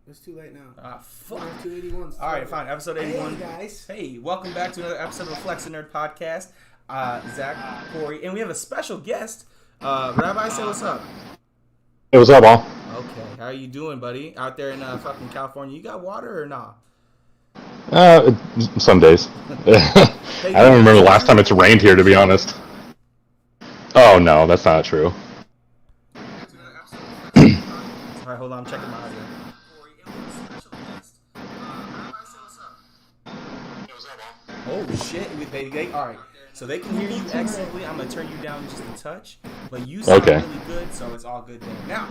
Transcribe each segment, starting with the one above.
It's too late now. Fuck. 281. All right, fine. Episode 81. Hey, guys. Hey, welcome back to another episode of the Flex and Nerd Podcast. Zach, Corey, and we have a special guest. Rabbi, say what's up. Hey, what's up, all? Okay, how are you doing, buddy? Out there in fucking California, you got water or not? Some days. I don't remember the last time it's rained here, to be honest. Oh, no, that's not true. All right, hold on, I'm checking my audio. Oh shit! All right, so they can hear you excellently. I'm gonna turn you down just a touch, but you sound really good, so it's all good there. Now,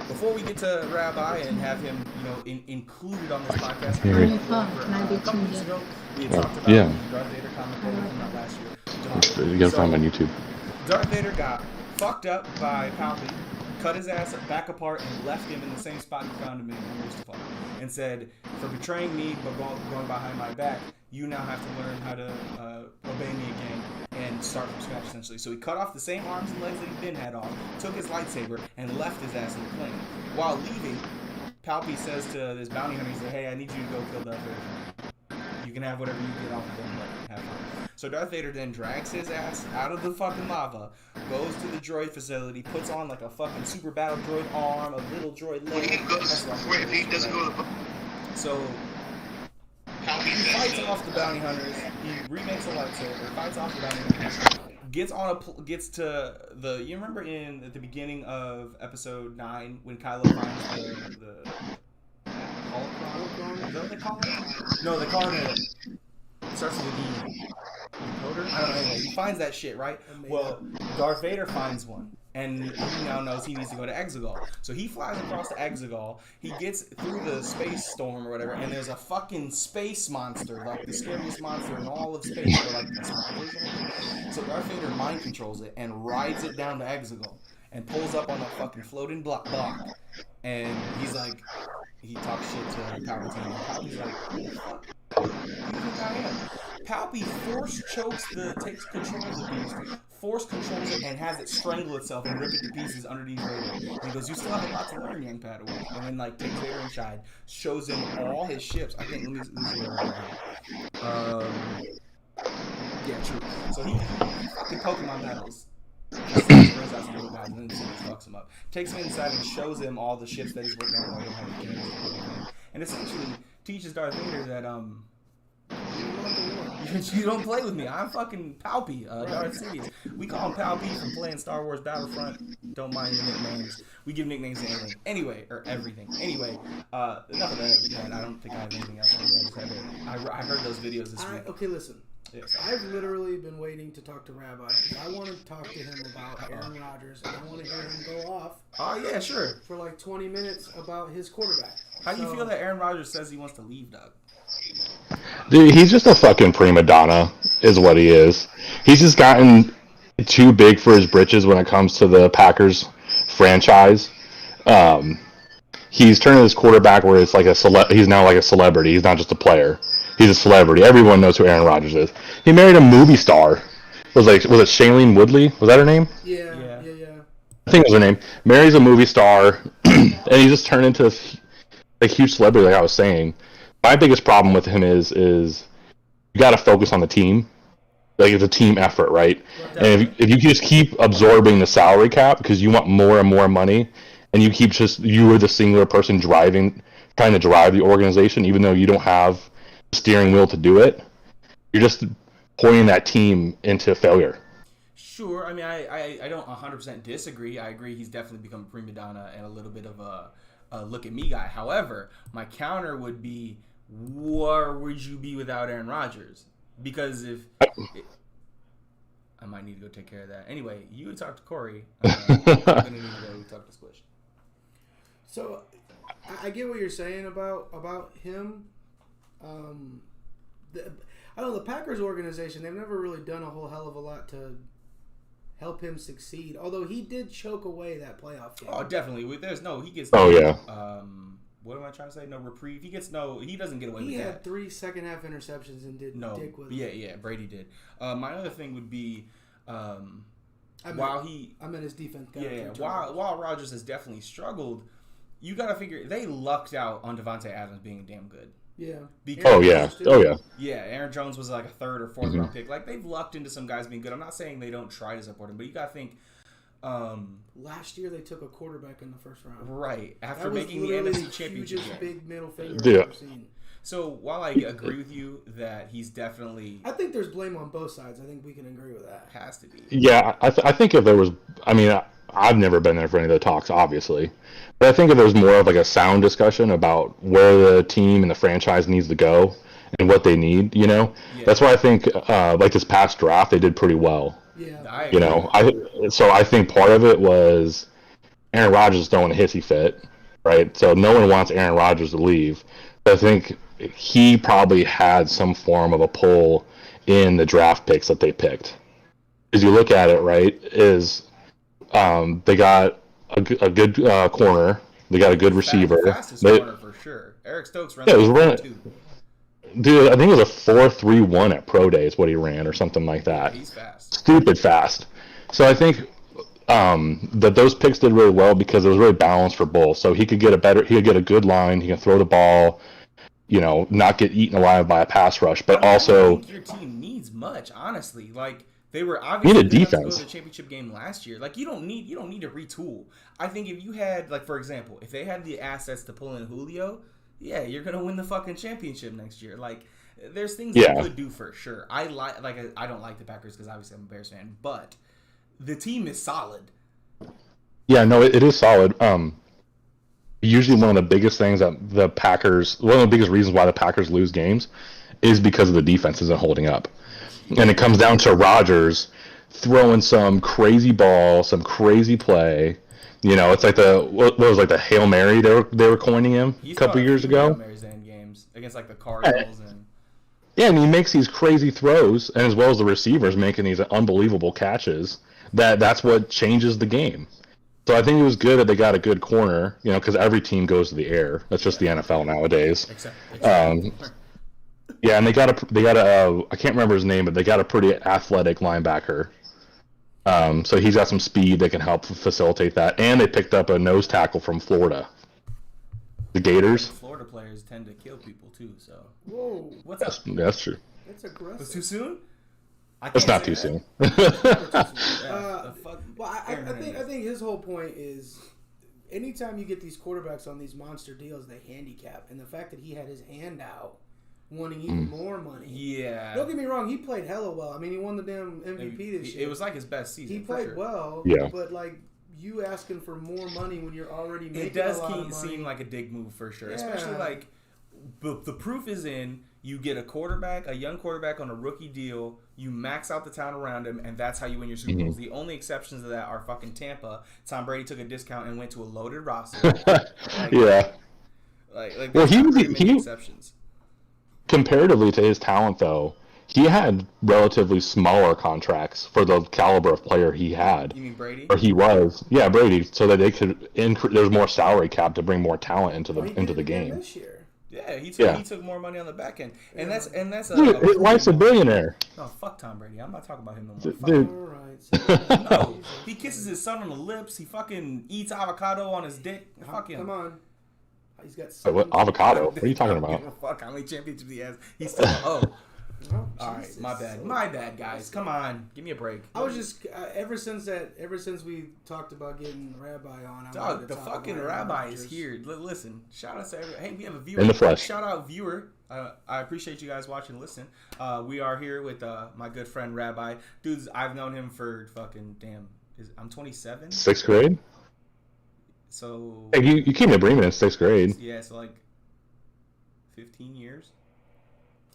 before we get to Rabbi and have him, included on this podcast, a couple weeks ago, we had talked about the Darth Vader comic book from last year. You gotta find my YouTube. Darth Vader got fucked up by Palpatine, cut his ass back apart, and left him in the same spot he found him in Mustafar, and said, "For betraying me but going behind my back, you now have to learn how to obey me again and start from scratch, essentially." So he cut off the same arms and legs that he then had off, took his lightsaber, and left his ass in the plane. While leaving, Palpy says to this bounty hunter, he's like, "Hey, I need you to go kill Darth Vader. You can have whatever you get off of him, but have fun." So Darth Vader then drags his ass out of the fucking lava, goes to the droid facility, puts on like a fucking super battle droid arm, a little droid leg. So he fights off the bounty hunters. He remakes a lightsaber, fights off the bounty hunters, gets to the. You remember at the beginning of episode 9 when Kylo finds the holocron? Is that what they call it? No, they call it. It starts with an E. Decoder? I don't know. Anyway, he finds that shit, right? Well, Darth Vader finds one. And he now knows he needs to go to Exegol. So he flies across to Exegol. He gets through the space storm or whatever, and there's a fucking space monster, like the scariest monster in all of space, or like the small version. So Darth Vader mind controls it and rides it down to Exegol and pulls up on that fucking floating block. And he's like, he talks shit to Palpatine. And Palpatine's like, who the fuck? Who do you think I am? Palpy takes control of the beast, force controls it, and has it strangle itself and rip it to pieces underneath Vader. And he goes, "You still have a lot to learn, young Padawan." And then takes Vader inside, shows him all his ships. I think let me yeah, true. So he fucking Pokemon battles. And then fucks him up. Takes him inside and shows him all the ships that he's working on, and essentially teaches Darth Vader that you don't play with me. I'm fucking Palpy, Darth Sidious. We call him Palpy from playing Star Wars Battlefront. Don't mind the nicknames. We give nicknames to anything. Everything. Anyway, enough of that, man. I don't think I have anything else. I heard those videos this week. Okay, listen. Yes. I've literally been waiting to talk to Rabbi because I want to talk to him about Aaron Rodgers, and I want to hear him go off. Oh, yeah, sure. For like 20 minutes about his quarterback. How do you feel that Aaron Rodgers says he wants to leave, Doug? Dude, he's just a fucking prima donna, is what he is. He's just gotten too big for his britches when it comes to the Packers franchise. He's turning his quarterback where it's like he's now like a celebrity. He's not just a player. He's a celebrity. Everyone knows who Aaron Rodgers is. He married a movie star. Was it Shailene Woodley? Was that her name? Yeah. I think it was her name. Marries a movie star, and he just turned into a huge celebrity, like I was saying. My biggest problem with him is you got to focus on the team. Like, it's a team effort, right? And if you just keep absorbing the salary cap because you want more and more money, and you are the singular person trying to drive the organization, even though you don't have the steering wheel to do it, you're just pointing that team into failure. Sure. I mean, I don't 100% disagree. I agree he's definitely become a prima donna and a little bit of a look-at-me guy. However, my counter would be, where would you be without Aaron Rodgers? Because I might need to go take care of that. Anyway, you would talk to Corey. I'm going to need to go talk to Squish. So, I get what you're saying about him. The Packers organization, they've never really done a whole hell of a lot to help him succeed. Although he did choke away that playoff game. Oh, definitely. He gets what am I trying to say? No reprieve. He doesn't get away with that. He had 3 second half interceptions and did dick with it. Yeah, Brady did. My other thing would be I meant his defense. While Rodgers has definitely struggled, you got to figure they lucked out on Devontae Adams being damn good. Yeah. Because, Oh yeah. Yeah, Aaron Jones was like a third or fourth round pick. Like they've lucked into some guys being good. I'm not saying they don't try to support him, but you got to think. Last year they took a quarterback in the first round. Right after That was making the literally NFC Championship hugest game. big middle finger Yeah. I've ever seen. So while I agree with you that he's definitely I think there's blame on both sides. I think we can agree with that. has to be. Yeah, I think if there was, I mean, I've never been there for any of the talks, obviously, but I think if there's more of like a sound discussion about where the team and the franchise needs to go and what they need, you know, that's why I think like this past draft they did pretty well. Yeah. You know, I think part of it was Aaron Rodgers throwing a hissy fit, right? So no one wants Aaron Rodgers to leave. But I think he probably had some form of a pull in the draft picks that they picked. As you look at it, right, is they got a good corner, they got a good receiver. Fastest corner for sure. Eric Stokes runs. Yeah, it was running. Too. Dude, I think it was a 4.31 at Pro Day is what he ran, or something like that. He's fast. Stupid fast. So I think that those picks did really well because it was really balanced for both. So he could get a good line, he can throw the ball, you know, not get eaten alive by a pass rush, but also I don't think your team needs much, honestly. Like they were obviously need a good enough to defense. go to the championship game last year. Like you don't need to retool. I think if you had, like, for example, if they had the assets to pull in Julio, yeah, you're gonna win the fucking championship next year. Like, there's things they could do for sure. I don't like the Packers because obviously I'm a Bears fan, but the team is solid. Yeah, no, it is solid. Usually one of the biggest things that one of the biggest reasons why the Packers lose games is because of the defense isn't holding up. And it comes down to Rodgers throwing some crazy ball, some crazy play. You know, it's like what was like the Hail Mary they were coining him a couple years ago. Hail Marys in games against like the Cardinals and yeah, and he makes these crazy throws, and as well as the receivers making these unbelievable catches. That's what changes the game. So I think it was good that they got a good corner, you know, because every team goes to the air. That's just the NFL nowadays. except Yeah, and they got a I can't remember his name, but they got a pretty athletic linebacker. So he's got some speed that can help facilitate that, and they picked up a nose tackle from Florida, the Gators. Florida players tend to kill people too. So Whoa. what's up? That's true. That's aggressive. Was too soon? That's not too soon. Well, I think his whole point is anytime you get these quarterbacks on these monster deals, they handicap. And the fact that he had his hand out wanting even more money. Yeah. Don't get me wrong, he played hella well. I mean, he won the damn MVP this year. It was like his best season. He played sure. well, Yeah. but like you asking for more money when you're already making It does a lot of money. seem like a dig move for sure. Yeah. Especially like the proof is in. You get a young quarterback on a rookie deal. You max out the talent around him, and that's how you win your Super Bowls. The only exceptions to that are fucking Tampa. Tom Brady took a discount and went to a loaded roster. Yeah. Like Well, there's not very many exceptions. Comparatively to his talent, though, he had relatively smaller contracts for the caliber of player he had. You mean Brady? Or he was. Yeah, Brady, so that they could there's more salary cap to bring more talent into the game. This year. Yeah, he Yeah. took more money on the back end, and that's a Dude, his wife's a billionaire. No, fuck Tom Brady. I'm not talking about him no more. Fuck Dude. him. All right. No, he kisses his son on the lips. He fucking eats avocado on his dick. Fuck him. Come on. He's got Wait, what? Avocado? What are you talking about? Fuck how many championships he has. He's still Oh, all right, Jesus. my bad, guys. Come on, give me a break. I was just ever since we talked about getting Rabbi on. I wanted Dog, to the talk fucking about rabbi Aaron is Rodgers. here. Listen, shout out to hey, we have a viewer In the flesh. Shout out viewer. I appreciate you guys watching and listening. We are here with my good friend Rabbi. Dudes, I've known him for fucking I'm 27. 6th grade? So Hey, you came to Bremen in 6th grade. yeah, so like 15 years.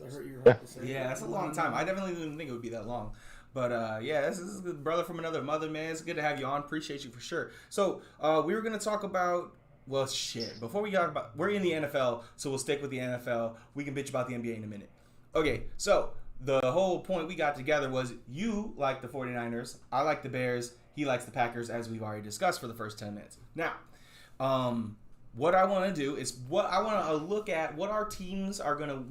I hurt your Yeah. heart to say Yeah, that. that's a long time. I definitely didn't think it would be that long. But yeah, this is a brother from another mother, man. It's good to have you on. Appreciate you for sure. So we were gonna talk about shit. Before we talk about, we're in the NFL, so we'll stick with the NFL. We can bitch about the NBA in a minute. Okay, so the whole point we got together was you like the 49ers, I like the Bears, he likes the Packers, as we've already discussed for the first 10 minutes. Now, what I want to do is I want to look at what our teams are gonna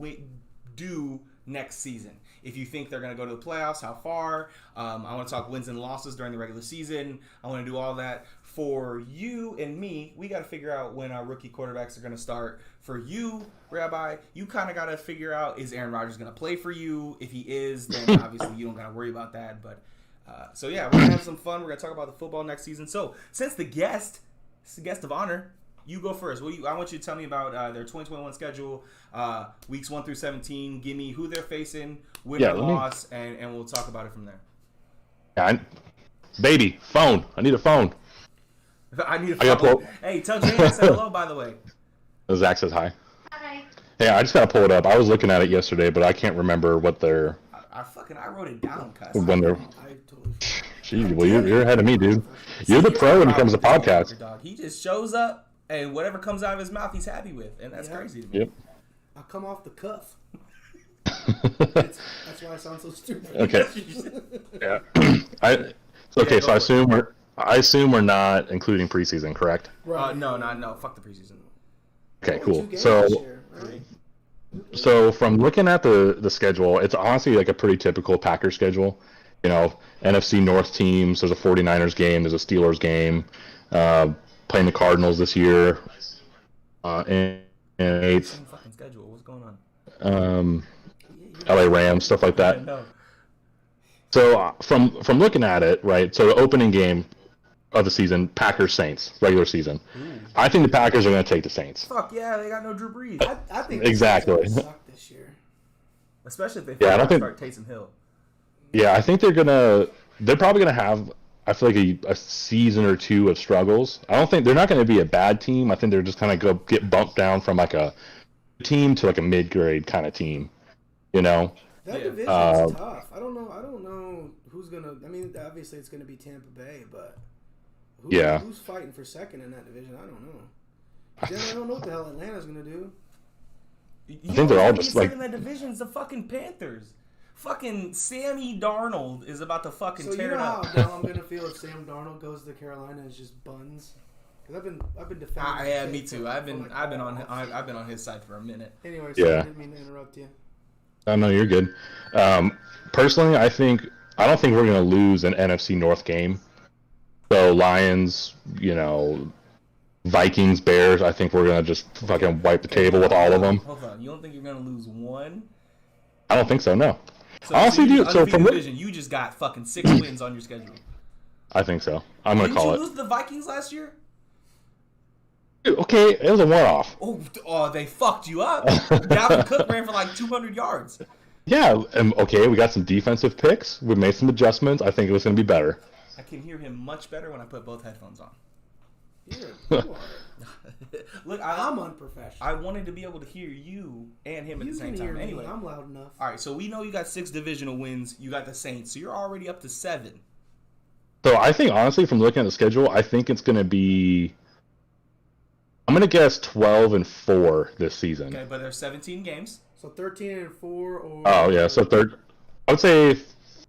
do next season. If you think they're going to go to the playoffs, how far? I want to talk wins and losses during the regular season. I want to do all that. for you and me, we got to figure out when our rookie quarterbacks are going to start. For you, Rabbi, you kind of got to figure out, is Aaron Rodgers going to play for you? If he is, then obviously you don't got to worry about that. But so yeah, we're going to have some fun. We're going to talk about the football next season. So since the guest of honor, you go first. I want you to tell me about their 2021 schedule, weeks 1 through 17. Give me who they're facing, win or loss, and we'll talk about it from there. Yeah, baby, phone. I need a phone. I need a phone. Hey, tell Jane I said hello, by the way. Zach says hi. Hi. Yeah, I just gotta pull it up. I was looking at it yesterday, but I can't remember what they're. I wrote it down, cuz. When they're. Jeez, well, you're ahead of me, dude. You're the pro when it comes to podcasts. Dog. He just shows up, and whatever comes out of his mouth, he's happy with, and that's crazy to me. Yep. I come off the cuff. That's why I sound so stupid. Okay. Yeah. So I assume we're not including preseason, correct? Right. No. Fuck the preseason. Okay, cool. So from looking at the schedule, it's honestly like a pretty typical Packers schedule. You know, NFC North teams. There's a 49ers game. There's a Steelers game. Playing the Cardinals this year. And eighth. Fucking schedule. What's going on? LA Rams, stuff like that. So from looking at it, right? So the opening game of the season, Packers Saints, regular season. Ooh. I think the Packers are going to take the Saints. Fuck yeah, they got no Drew Brees. I think exactly. Suck this year, especially if they start Taysom Hill. Yeah, I think they're probably gonna have, I feel like a season or two of struggles. I don't think they're not gonna be a bad team. I think they're just kind of get bumped down from like a team to like a mid-grade kind of team. You know. That division's tough. I don't know who's gonna. I mean, obviously it's gonna be Tampa Bay, but who's fighting for second in that division? I don't know. Then I don't know what the hell Atlanta's gonna do. I think they're all just like in that division's the fucking Panthers. Fucking Sammy Darnold is about to fucking tear it up. So you know how I'm gonna feel if Sam Darnold goes to Carolina as just buns? Because I've been defending. Yeah, me too. I've been on his side for a minute. Anyway, so I didn't mean to interrupt you. Oh, no, you're good. Personally, I don't think we're gonna lose an NFC North game. So Lions, Vikings, Bears. I think we're gonna just fucking wipe the table with all of them. Hold on, you don't think you're gonna lose one? I don't think so. No. So honestly, dude. So from division, you just got fucking 6 wins on your schedule. I think so. I'm gonna call it. Did you lose the Vikings last year? Dude, okay, it was a one-off. Oh, they fucked you up. Dalvin Cook ran for like 200 yards. Yeah. Okay, we got some defensive picks. We made some adjustments. I think it was gonna be better. I can hear him much better when I put both headphones on. Yeah, Look, I'm unprofessional. I wanted to be able to hear you and him at the same time. Anyway, I'm loud enough. All right, so we know you got 6 divisional wins. You got the Saints, so you're already up to 7. So I think, honestly, from looking at the schedule, I think it's going to be. I'm going to guess 12-4 this season. Okay, but there's 17 games. So 13-4 or. Oh yeah, so I would say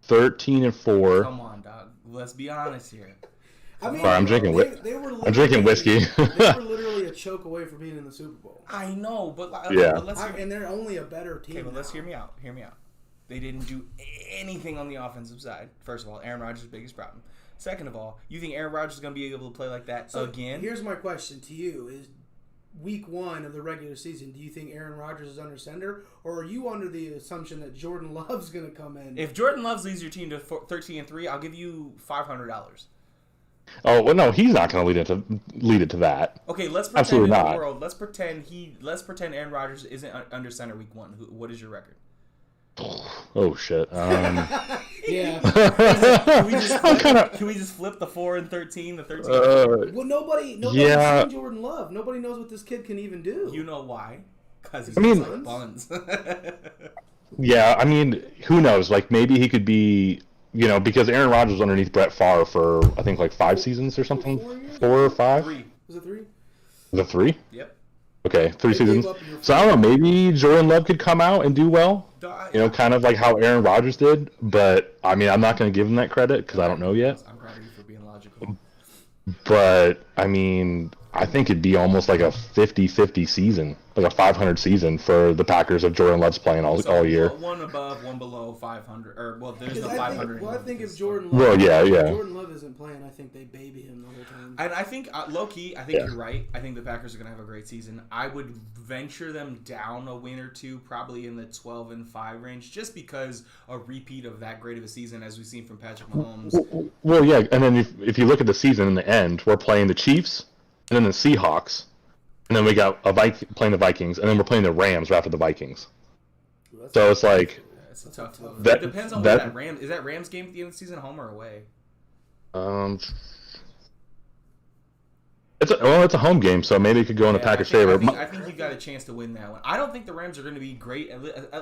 13-4. Come on, dog. Let's be honest here. I mean, sorry, I'm drinking whiskey. They were literally a choke away from being in the Super Bowl. I know, but and they're only a better team. Okay, but let's hear me out. They didn't do anything on the offensive side. First of all, Aaron Rodgers' biggest problem. Second of all, you think Aaron Rodgers is going to be able to play like that again? Here's my question to you: is Week 1 of the regular season, do you think Aaron Rodgers is under center, or are you under the assumption that Jordan Love's going to come in? If Jordan Love leads your team to 13-3, I'll give you $500. Oh well, no, he's not going to lead it to that. Okay, let's pretend in the world. Let's pretend Aaron Rodgers isn't under center Week 1. What is your record? Oh shit. Yeah. Can we just flip the 4-13 to 13? Well, nobody's seen Jordan Love. Nobody knows what this kid can even do. You know why? Because he's like buns. Yeah, I mean, who knows? Like maybe he could be. Because Aaron Rodgers was underneath Brett Favre for, I think, like 5 seasons or something. 4 or 5? 3. Was it 3? Was it 3? Yep. Okay, 3 seasons. So I don't know, maybe Jordan Love could come out and do well. Kind of like how Aaron Rodgers did. But, I mean, I'm not going to give him that credit because I don't know yet. I'm proud of you for being logical. But, I mean, I think it'd be almost like a 50-50 season, like a 500 season for the Packers if Jordan Love's playing all year. One above, one below 500. Or, well, there's no 500. I think if Jordan Love, Jordan Love isn't playing, I think they baby him the whole time. And I think, low-key, I think you're right. I think the Packers are going to have a great season. I would venture them down a win or two, probably in the 12-5 range, just because a repeat of that great of a season as we've seen from Patrick Mahomes. Well, yeah, and then if you look at the season in the end, we're playing the Chiefs, and then the Seahawks, and then we got playing the Vikings, and then we're playing the Rams after the Vikings. So it's like it's a tough one. It depends on that Rams. Is that Rams game at the end of the season home or away? It's a home game, so maybe it could go in the Packers' favor. I think you got a chance to win that one. I don't think the Rams are going to be great.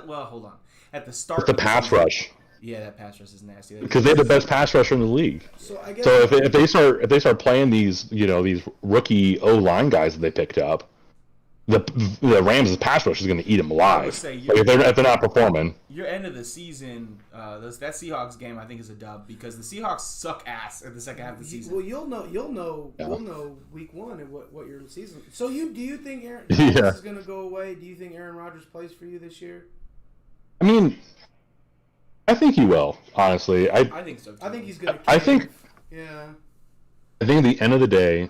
Well, hold on. At the start, it's the pass rush. Yeah, that pass rush is nasty. Because they have the best pass rusher in the league. So if they start playing these rookie O-line guys that they picked up, the Rams' pass rush is going to eat them alive. If they're not performing. Your end of the season, that Seahawks game I think is a dub because the Seahawks suck ass at the second half of the season. Well, you'll know week one and what your season. So do you think Aaron Rodgers is going to go away? Do you think Aaron Rodgers plays for you this year? I mean, I think he will. Honestly, I think so too. I think he's going to. I think at the end of the day,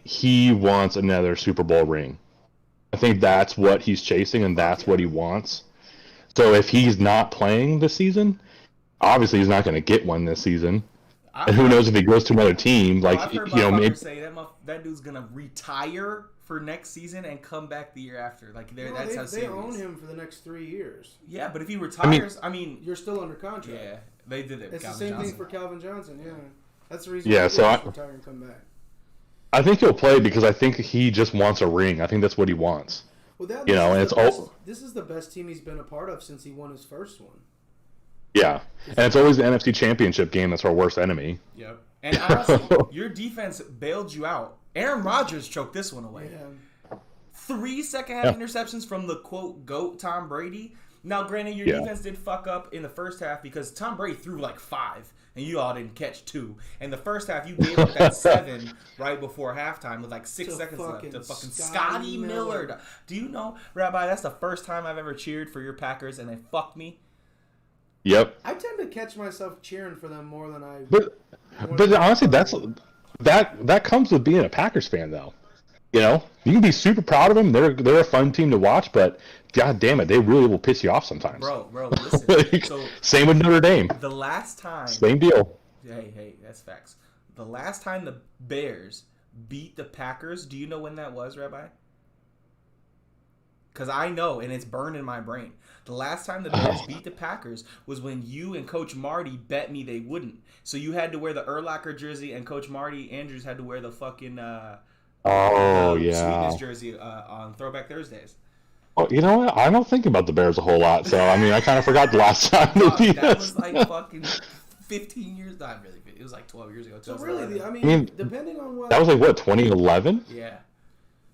he wants another Super Bowl ring. I think that's what he's chasing, and that's what he wants. So if he's not playing this season, obviously he's not going to get one this season. And who knows if he goes to another team? I've heard maybe say that dude's going to retire for next season and come back the year after. That's how serious. They own him for the next 3 years. Yeah, but if he retires, you're still under contract. Yeah, they did it. It's the same thing for Calvin Johnson. Yeah, that's the reason. Yeah, why he retire and come back. I think he'll play because I think he just wants a ring. I think that's what he wants. Well, this is the best team he's been a part of since he won his first one. Yeah, and it's always the NFC Championship game that's our worst enemy. Yep. And honestly, your defense bailed you out. Aaron Rodgers choked this one away. Yeah. 3 second-half interceptions from the, quote, GOAT Tom Brady. Now, granted, your defense did fuck up in the first half because Tom Brady threw like 5, and you all didn't catch 2. In the first half, you gave up that 7 right before halftime with like 6 seconds left to fucking Scotty Miller. Do you know, Rabbi, that's the first time I've ever cheered for your Packers, and they fucked me. Yep. I tend to catch myself cheering for them more than I... But honestly, that comes with being a Packers fan, though. You know, you can be super proud of them. They're a fun team to watch, but god damn it, they really will piss you off sometimes. Bro, listen. Same with Notre Dame. The last time. Same deal. Hey, that's facts. The last time the Bears beat the Packers, do you know when that was, Rabbi? Because I know, and it's burned in my brain. The last time the Bears beat the Packers was when you and Coach Marty bet me they wouldn't. So you had to wear the Urlacher jersey, and Coach Marty Andrews had to wear the fucking Sweetness jersey on Throwback Thursdays. Well, you know what? I don't think about the Bears a whole lot, so I mean, I kind of forgot the last time they beat us. That was like fucking 15 years. Not really. It was like 12 years ago. So really, I mean, depending on what... That was like, what, 2011? Yeah.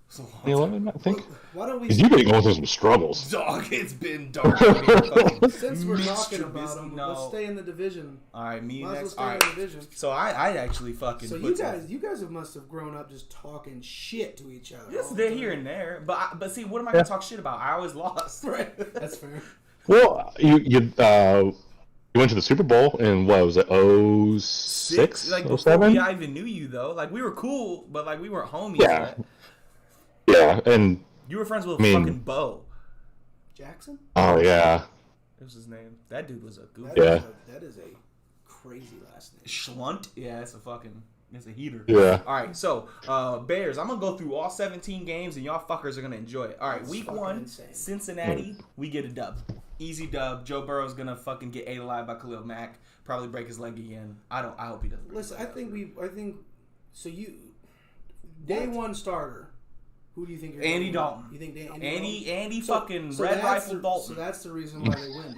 2011, I think. Why don't we? Because you've been going through some struggles. Dog, it's been dark. Since we're talking about them, let's stay in the division. All right, me Might next. Well stay in the division. So I actually fucking. So you guys must have grown up just talking shit to each other. Yes, they're here and there, but see, what am I gonna talk shit about? I always lost. Right. That's fair. Well, you went to the Super Bowl in what was it, 06? Like before I even knew you though. Like we were cool, but like we weren't homies. Yeah. Yeah, and you were friends with fucking Bo Jackson. Oh yeah, what was his name? That dude was a goof. That is a crazy last name. Schlunt. Yeah, it's a heater. Yeah. All right, so Bears. I'm gonna go through all 17 games, and y'all fuckers are gonna enjoy it. All right, week 1, insane. Cincinnati. We get a dub. Easy dub. Joe Burrow's gonna fucking get ate alive by Khalil Mack. Probably break his leg again. I hope he doesn't. Listen, I think. So you, day one starter. Who do you think? Andy Dalton. You think Andy fucking Red Rifle Dalton. So that's the reason why they win.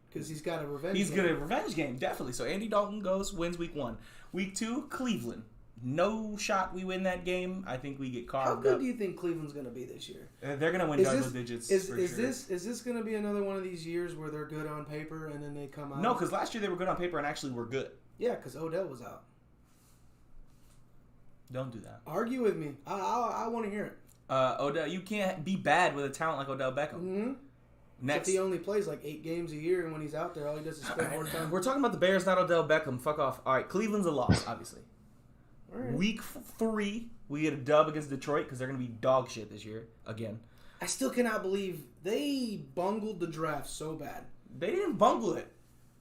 Because he's got a revenge. He's got a revenge game, definitely. So Andy Dalton wins week 1. Week 2, Cleveland. No shot we win that game. I think we get carved up. How good do you think Cleveland's going to be this year? They're going to win double digits. Is this going to be another one of these years where they're good on paper and then they come out? No, because last year they were good on paper and actually were good. Yeah, because Odell was out. Don't do that. Argue with me. I want to hear it. Odell, you can't be bad with a talent like Odell Beckham. Mm-hmm. Next. Except he only plays like 8 games a year, and when he's out there, all he does is spend more time. We're talking about the Bears, not Odell Beckham. Fuck off. All right, Cleveland's a loss, obviously. All right. Week 3, we get a dub against Detroit because they're going to be dog shit this year again. I still cannot believe they bungled the draft so bad. They didn't bungle it.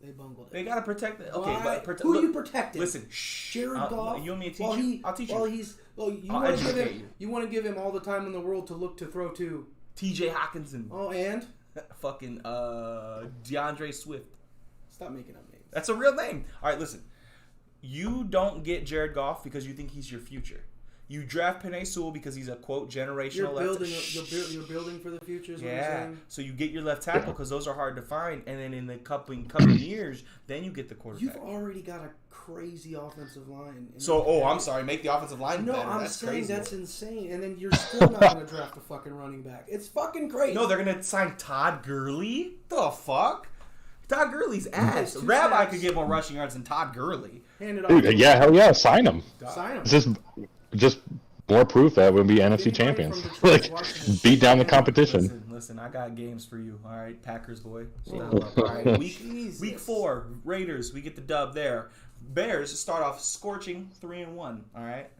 They bungled it. They got to protect it. Okay, but who are you protecting? Listen, shh. Jared Goff. You want me to teach you? I'll teach you. You want to give him all the time in the world to look to throw to T.J. Hawkinson. Oh, and fucking DeAndre Swift. Stop making up names. That's a real name. All right, listen. You don't get Jared Goff because you think he's your future. You draft Penei Sewell because he's a, quote, generational left tackle. You're building for the future is what yeah. you're saying? So you get your left tackle because those are hard to find. And then in the coming years, then you get the quarterback. You've already got a crazy offensive line. I'm sorry. Make the offensive line better. No, I'm that's saying crazy. That's insane. And then you're still not going to draft a fucking running back. It's fucking crazy. No, they're going to sign Todd Gurley? The fuck? Todd Gurley's ass. Rabbi could get more rushing yards than Todd Gurley. Hand it off. Dude, yeah, hell yeah, sign him. Sign him. It's just more proof that we'll be NFC champions. Like, beat down the competition. Listen, I got games for you. All right, Packers boy. All right, week 4, Raiders. We get the dub there. Bears start off scorching 3-1. All right.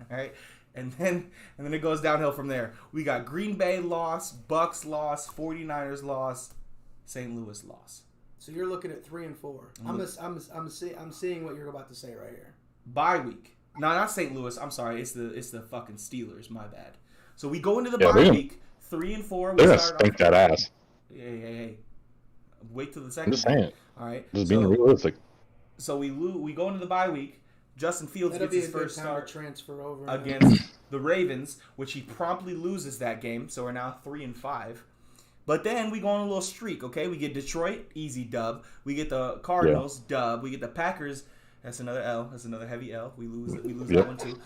And then it goes downhill from there. We got Green Bay loss, Bucks loss, 49ers loss, St. Louis loss. So you're looking at 3 and 4. I'm seeing what you're about to say right here. Bye week. No, not St. Louis. I'm sorry. It's the fucking Steelers. My bad. So we go into the bye week 3 and 4. They're gonna stink that ass. Hey. Wait till the second. I'm just saying. All right. Just being realistic. So we go into the bye week. Justin Fields gets his first start transfer over against the Ravens, which he promptly loses that game. So we're now 3 and 5. But then we go on a little streak. Okay, we get Detroit, easy dub. We get the Cardinals, dub. We get the Packers. That's another L. That's another heavy L. We lose that one too.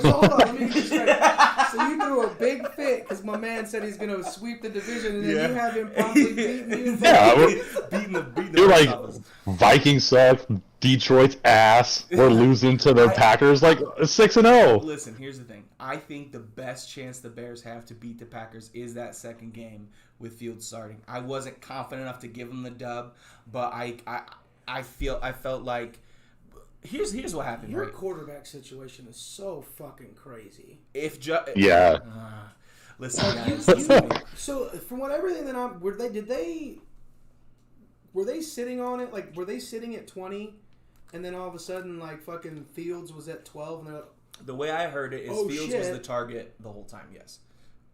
So hold on, let me just So you threw a big fit because my man said he's gonna sweep the division, and then you have him promptly beating you. beating the You're like, Vikings suck. Detroit's ass. We're losing to the Packers like 6-0. Listen, here's the thing. I think the best chance the Bears have to beat the Packers is that second game with Fields starting. I wasn't confident enough to give them the dub, but I felt like. Here's what happened. Your quarterback situation is so fucking crazy. Listen, guys. So from everything that were they sitting on it? Like, were they sitting at 20, and then all of a sudden, like, fucking Fields was at 12, and they're like, the way I heard it is Fields was the target the whole time. Yes,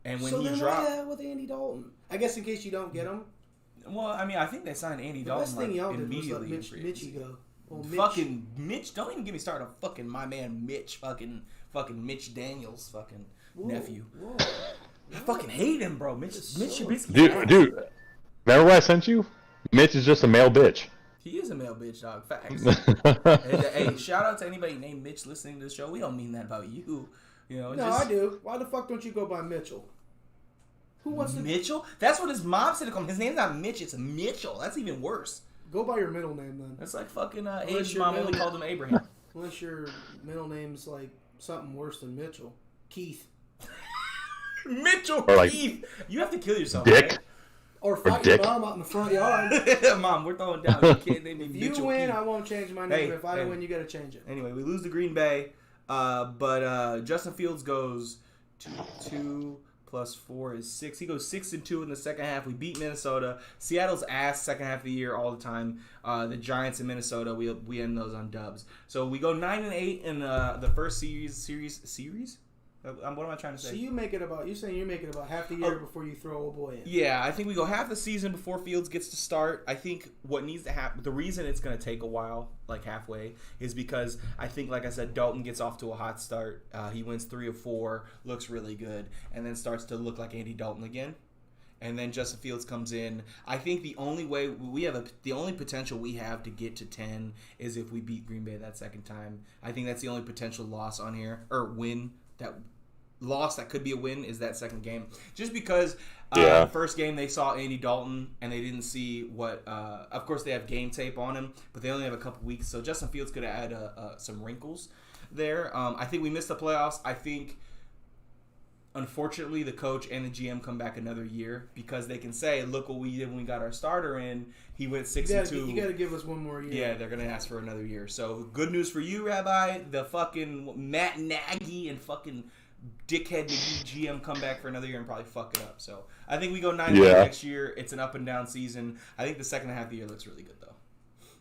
and when he dropped, then with Andy Dalton, I guess in case you don't get him. Well, I mean, I think they signed Andy Dalton. The best thing y'all did was let Mitchie go. Fucking Mitch! Don't even get me started on fucking my man Mitch, fucking Mitch Daniels, fucking nephew. Whoa. I fucking hate him, bro. Mitch Trubisky. Dude, remember what I sent you? Mitch is just a male bitch. He is a male bitch, dog. Facts. Hey, shout out to anybody named Mitch listening to the show. We don't mean that about you. No, I do. Why the fuck don't you go by Mitchell? Who wants Mitchell? That's what his mom said to call him. His name's not Mitch. It's Mitchell. That's even worse. Go by your middle name, then. That's like fucking Abe's mom only called him Abraham. Unless your middle name's like something worse than Mitchell. Keith. Mitchell or like Keith. You have to kill yourself, Dick. Right? Or fight your mom out in the front yard. Mom, we're throwing down. You can't name me Mitchell. If you win, Keith. I won't change my name. If I win, you gotta change it. Anyway, we lose to Green Bay. But Justin Fields goes 2 plus 4 is 6. He goes 6-2 in the second half. We beat Minnesota. Seattle's ass second half of the year all the time. The Giants and Minnesota, we end those on dubs. So we go 9-8 in the first series. What am I trying to say? So you're saying you make it about half the year before you throw old boy in. Yeah, I think we go half the season before Fields gets to start. I think what needs to happen, the reason it's going to take a while, like halfway, is because I think, like I said, Dalton gets off to a hot start. He wins 3 of 4, looks really good, and then starts to look like Andy Dalton again. And then Justin Fields comes in. I think the only way the only potential we have to get to 10 is if we beat Green Bay that second time. I think that's the only potential loss on here, or win. That loss that could be a win is that second game. Just because the first game they saw Andy Dalton and they didn't see what of course they have game tape on him, but they only have a couple weeks, so Justin Fields could have had some wrinkles. there. I think we missed the playoffs. I think, unfortunately, the coach and the GM come back another year because they can say, "Look what we did when we got our starter in. He went 6-2. You got to give us one more year." Yeah, they're gonna ask for another year. So good news for you, Rabbi. The fucking Matt Nagy and fucking dickhead GM come back for another year and probably fuck it up. So I think we go 9-1 next year. It's an up and down season. I think the second half of the year looks really good though.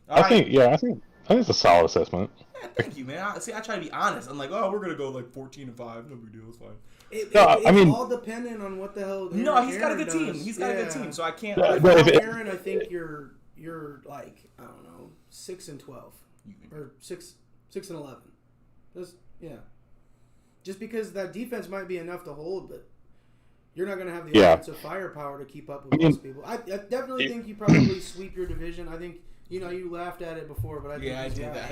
I think it's a solid assessment. Yeah, thank you, man. I try to be honest. I'm like, oh, we're gonna go like 14-5. No big deal. It's fine. It's all dependent on what the hell. He's got a good team. He's got a good team, so I can't. Aaron, I think you're like, I don't know, 6-12 or 6-11. Just because that defense might be enough to hold, but you're not going to have the offensive firepower to keep up with most people. I definitely think you probably sweep your division. I think you laughed at it before, but I think I did that.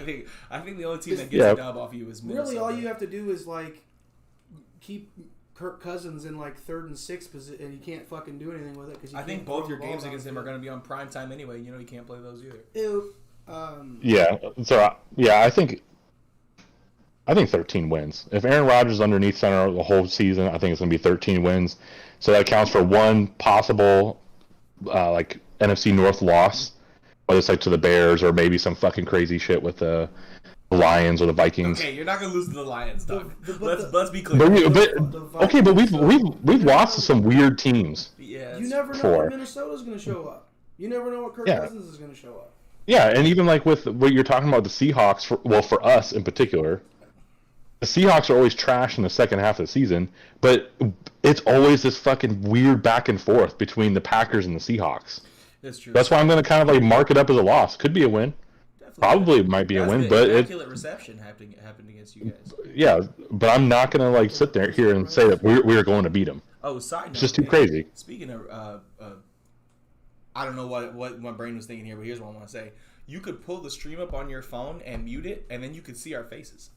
I think the only team that gets a dub off you is Minnesota. Really, all you have to do is like keep Kirk Cousins in like 3rd and 6th position, and you can't fucking do anything with it because I think both your games against him are going to be on prime time anyway. You can't play those either. Ew. I think 13 wins. If Aaron Rodgers is underneath center the whole season, I think it's going to be 13 wins. So that accounts for one possible like NFC North loss, whether it's like to the Bears or maybe some fucking crazy shit with the Lions or the Vikings. Okay, you're not going to lose to the Lions, dog. Let's be clear. But we've lost to some weird teams. Yeah, you never know when Minnesota's going to show up. You never know what Kirk Cousins is going to show up. Yeah, and even like with what you're talking about, the Seahawks, for us in particular, the Seahawks are always trash in the second half of the season, but it's always this fucking weird back and forth between the Packers and the Seahawks. That's true. That's why I'm going to kind of like mark it up as a loss. Could be a win. Definitely. Probably might be a win, but immaculate reception happened against you guys. Yeah, but I'm not going to like sit here and say that we are going to beat them. Oh, side note, it's just too crazy. Speaking of, I don't know what my brain was thinking here, but here's what I want to say. You could pull the stream up on your phone and mute it, and then you could see our faces.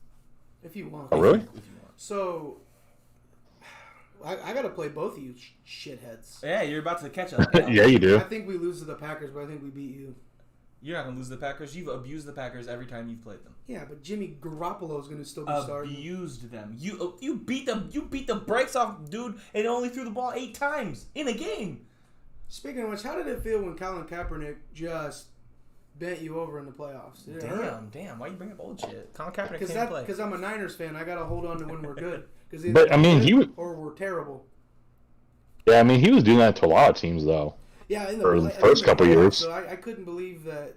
If you want. Oh, really? If you want. So, I got to play both of you shitheads. Yeah, you're about to catch up. Yeah, you do. I think we lose to the Packers, but I think we beat you. You're not going to lose to the Packers. You've abused the Packers every time you've played them. Yeah, but Jimmy Garoppolo is going to still be starting. Abused them. You beat them. You beat the brakes off, dude, and only threw the ball 8 times in a game. Speaking of which, how did it feel when Colin Kaepernick just bent you over in the playoffs? Damn. Why you bring up old shit? Colin Kaepernick can't play. Because I'm a Niners fan. I got to hold on to when we're good. But I mean, or we're terrible. Yeah, I mean, he was doing that to a lot of teams, though. Yeah, in the first couple years. So I couldn't believe that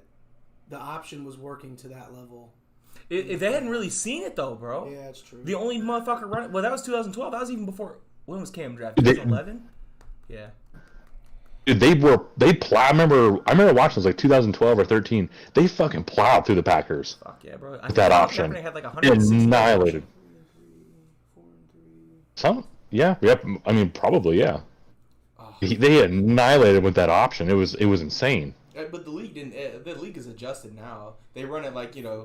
the option was working to that level. They hadn't really seen it, though, bro. Yeah, it's true. The only motherfucker running... Well, that was 2012. That was even before... When was Cam drafted? 2011? Yeah. Dude, I remember watching this like 2012 or 13. They fucking plowed through the Packers. Fuck yeah, bro. With that option. Had like 160 annihilated. 4-3. Yeah. Yep. I mean, probably, yeah. Oh. They annihilated with that option. It was insane. But the league didn't. The league is adjusted now. They run it like because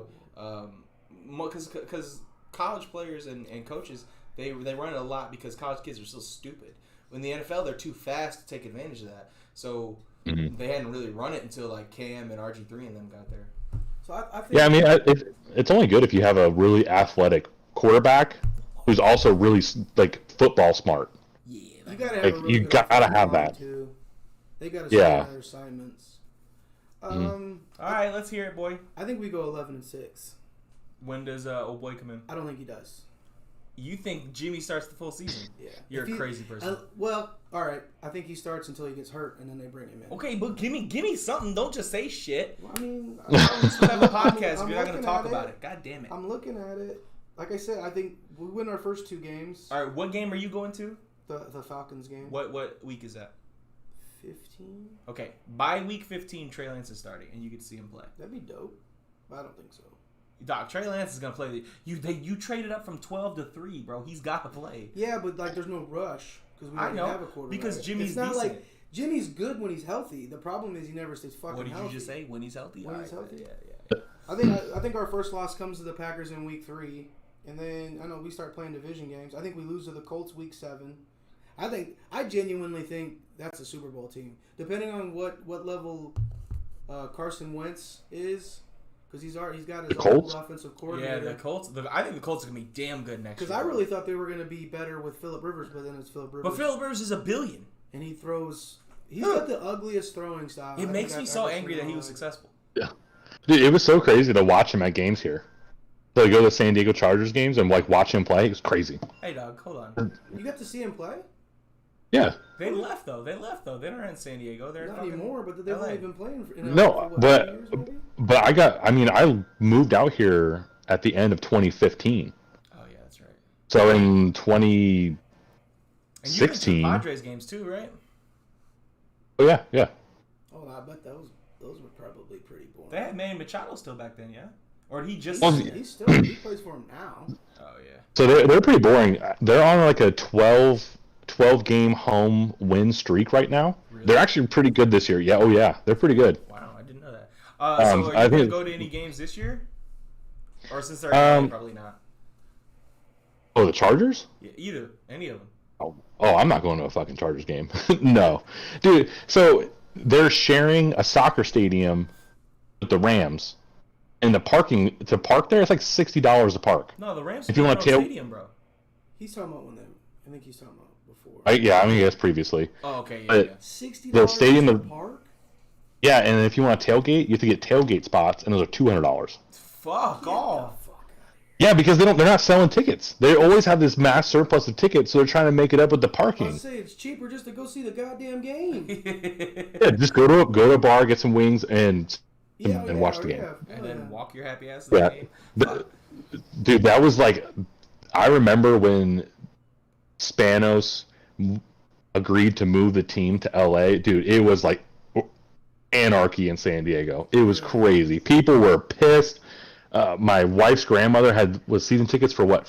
college players and coaches they run it a lot because college kids are so stupid. In the NFL, they're too fast to take advantage of that. So they hadn't really run it until like Cam and RG3 and them got there. So I think. Yeah, I mean, it's only good if you have a really athletic quarterback who's also really like football smart. Yeah, you gotta have that. Too. They gotta start their assignments. All right, let's hear it, boy. I think we go 11-6. When does old boy come in? I don't think he does. You think Jimmy starts the full season? Yeah. You're a crazy person. Well, all right. I think he starts until he gets hurt, and then they bring him in. Okay, but give me something. Don't just say shit. Well, I mean, we still have a podcast. You're not going to talk about it. God damn it. I'm looking at it. Like I said, I think we win our first 2 games. All right, what game are you going to? The Falcons game. What week is that? 15. Okay, by week 15, Trey Lance is starting, and you get to see him play. That'd be dope. But I don't think so. Doc, Trey Lance is gonna play. You traded up from 12 to 3, bro. He's got to play. Yeah, but like, there's no rush because we don't have a quarterback. Because Jimmy's it's not decent. like Jimmy's good when he's healthy. The problem is he never stays fucking healthy. What did you just say? When he's healthy. When he's healthy. Yeah. I think our first loss comes to the Packers in week 3, and then I know we start playing division games. I think we lose to the Colts week 7. I genuinely think that's a Super Bowl team. Depending on what level Carson Wentz is. because he's got his Colts? old offensive coordinator. Yeah, the Colts. I think the Colts are gonna be damn good next year. Because I really thought they were gonna be better with Phillip Rivers, but then it's Phillip Rivers. But Phillip Rivers is $1 billion. And he throws. He's got the ugliest throwing style. It makes me so angry that he was successful. Yeah, dude, it was so crazy to watch him at games here. So I go to the San Diego Chargers games and like watch him play. It was crazy. Hey, dog, hold on. You got to see him play? Yeah. They left though. They're not in San Diego. They're not anymore. But they've only been playing for. No, but I moved out here at the end of 2015. Oh yeah, that's right. So in 2016. And you went to the Padres games too, right? Oh yeah, yeah. Oh, I bet those were probably pretty boring. They had Manny Machado still back then, yeah? Or did he just? He plays for him now. Oh yeah. So they're pretty boring. They're on like a 12 game home win streak right now. Really? They're actually pretty good this year. Yeah, oh yeah, they're pretty good. Wow, I didn't know that. So are you gonna go to any games this year? Or since they're probably not. Oh, the Chargers? Yeah, any of them. Oh, I'm not going to a fucking Chargers game. No, dude. So they're sharing a soccer stadium with the Rams, and the parking to park there is like $60 a park. No, the Rams. If you want to stadium, bro. He's talking about I think he's talking about before. Yes, previously. Oh, okay, yeah. $60 the stadium, to park. Yeah, and if you want to tailgate, you have to get tailgate spots, and those are $200. Fuck off. Yeah, because they're not selling tickets. They always have this mass surplus of tickets, so they're trying to make it up with the parking. I say it's cheaper just to go see the goddamn game. Yeah, just go to a bar, get some wings, and watch the game. And then walk your happy ass to the game. Dude, that was like, I remember when Spanos agreed to move the team to LA. Dude, it was like anarchy in San Diego. It was crazy. People were pissed. My wife's grandmother was season tickets for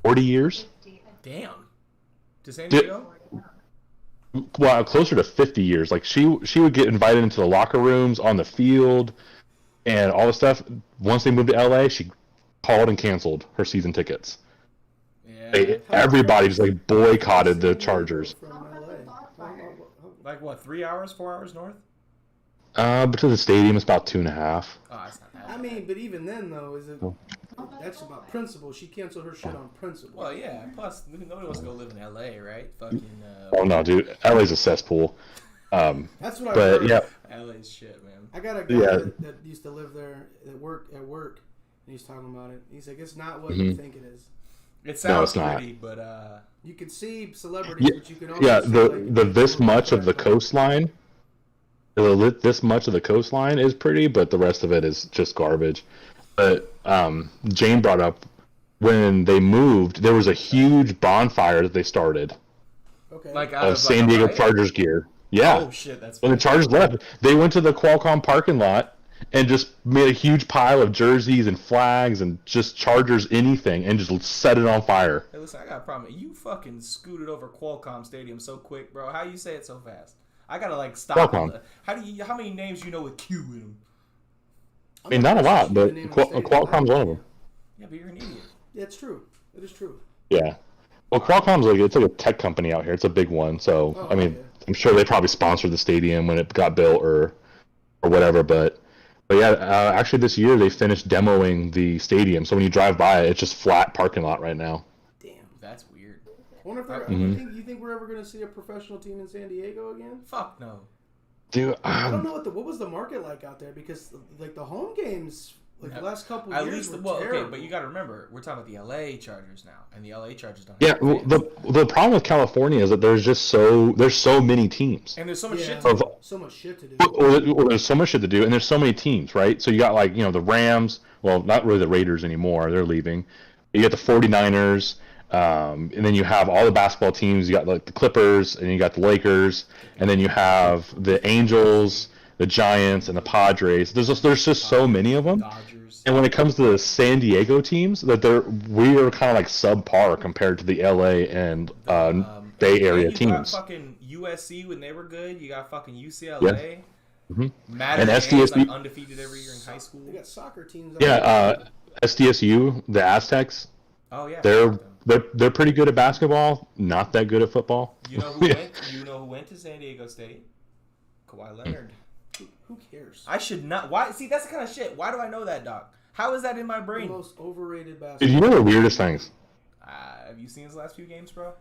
40 years? Damn. To San Diego? Well, closer to 50 years. Like she would get invited into the locker rooms, on the field, and all the stuff. Once they moved to LA, she called and canceled her season tickets. Yeah. Everybody just like boycotted the Chargers. Like what? 3 hours? 4 hours north? But to the stadium, it's about 2.5. Oh, that's not bad. I mean, but even then, though, that's about principle. She canceled her shit on principle. Well, yeah. Plus, nobody wants to go live in L.A., right? Fucking. Oh no, dude, LA's a cesspool. That's what I heard. Yeah, LA's shit, man. I got a guy that used to live there at work, and he's talking about it. He's like, it's not what you think it is. It sounds pretty, but you can see celebrities, but you can also the this much of the coastline. This much of the coastline is pretty, but the rest of it is just garbage. But Jane brought up when they moved, there was a huge bonfire that they started. Okay. Like of San Diego Chargers gear. Yeah. Oh shit, that's when the Chargers left, they went to the Qualcomm parking lot and just made a huge pile of jerseys and flags and just Chargers anything and just set it on fire. Hey, listen, I got a problem. You fucking scooted over Qualcomm Stadium so quick, bro. How you say it so fast? I gotta like stop. How many names you know with Q in them? I mean, not a lot, but Qualcomm's one of them. Yeah, but you're an idiot. Yeah, it's true. It is true. Yeah. Well, Qualcomm's it's like a tech company out here. It's a big one, so I'm sure they probably sponsored the stadium when it got built or whatever. But yeah, actually this year they finished demoing the stadium, so when you drive by it, it's just flat parking lot right now. Damn, that's weird. I wonder if you think we're ever going to see a professional team in San Diego again? Fuck no. Dude, I don't know what was the market like out there, because like the home games the last couple of years were terrible. Okay, but you got to remember, we're talking about the LA Chargers now, and the LA Chargers don't. Yeah, well, the problem with California is that there's so many teams, and there's so much shit. So much shit to do. Or there's so much shit to do, and there's so many teams, right? So you got the Rams. Well, not really the Raiders anymore; they're leaving. You got the 49ers. And then you have all the basketball teams. You got like the Clippers, and you got the Lakers, and then you have the Angels, the Giants, and the Padres. There's just so many of them. Dodgers. And when it comes to the San Diego teams, we are kind of like subpar compared to the LA and Bay Area teams. You got fucking USC when they were good. You got fucking UCLA. Yeah. Mm-hmm. And SDSU like undefeated every year in high school. They got soccer teams. SDSU, the Aztecs. Oh yeah. They're pretty good at basketball, not that good at football. You know who went to San Diego State? Kawhi Leonard. Who cares? I should not. Why? See, that's the kind of shit. Why do I know that, dog? How is that in my brain? The most overrated basketball. Dude, you know the weirdest things? Have you seen his last few games, bro?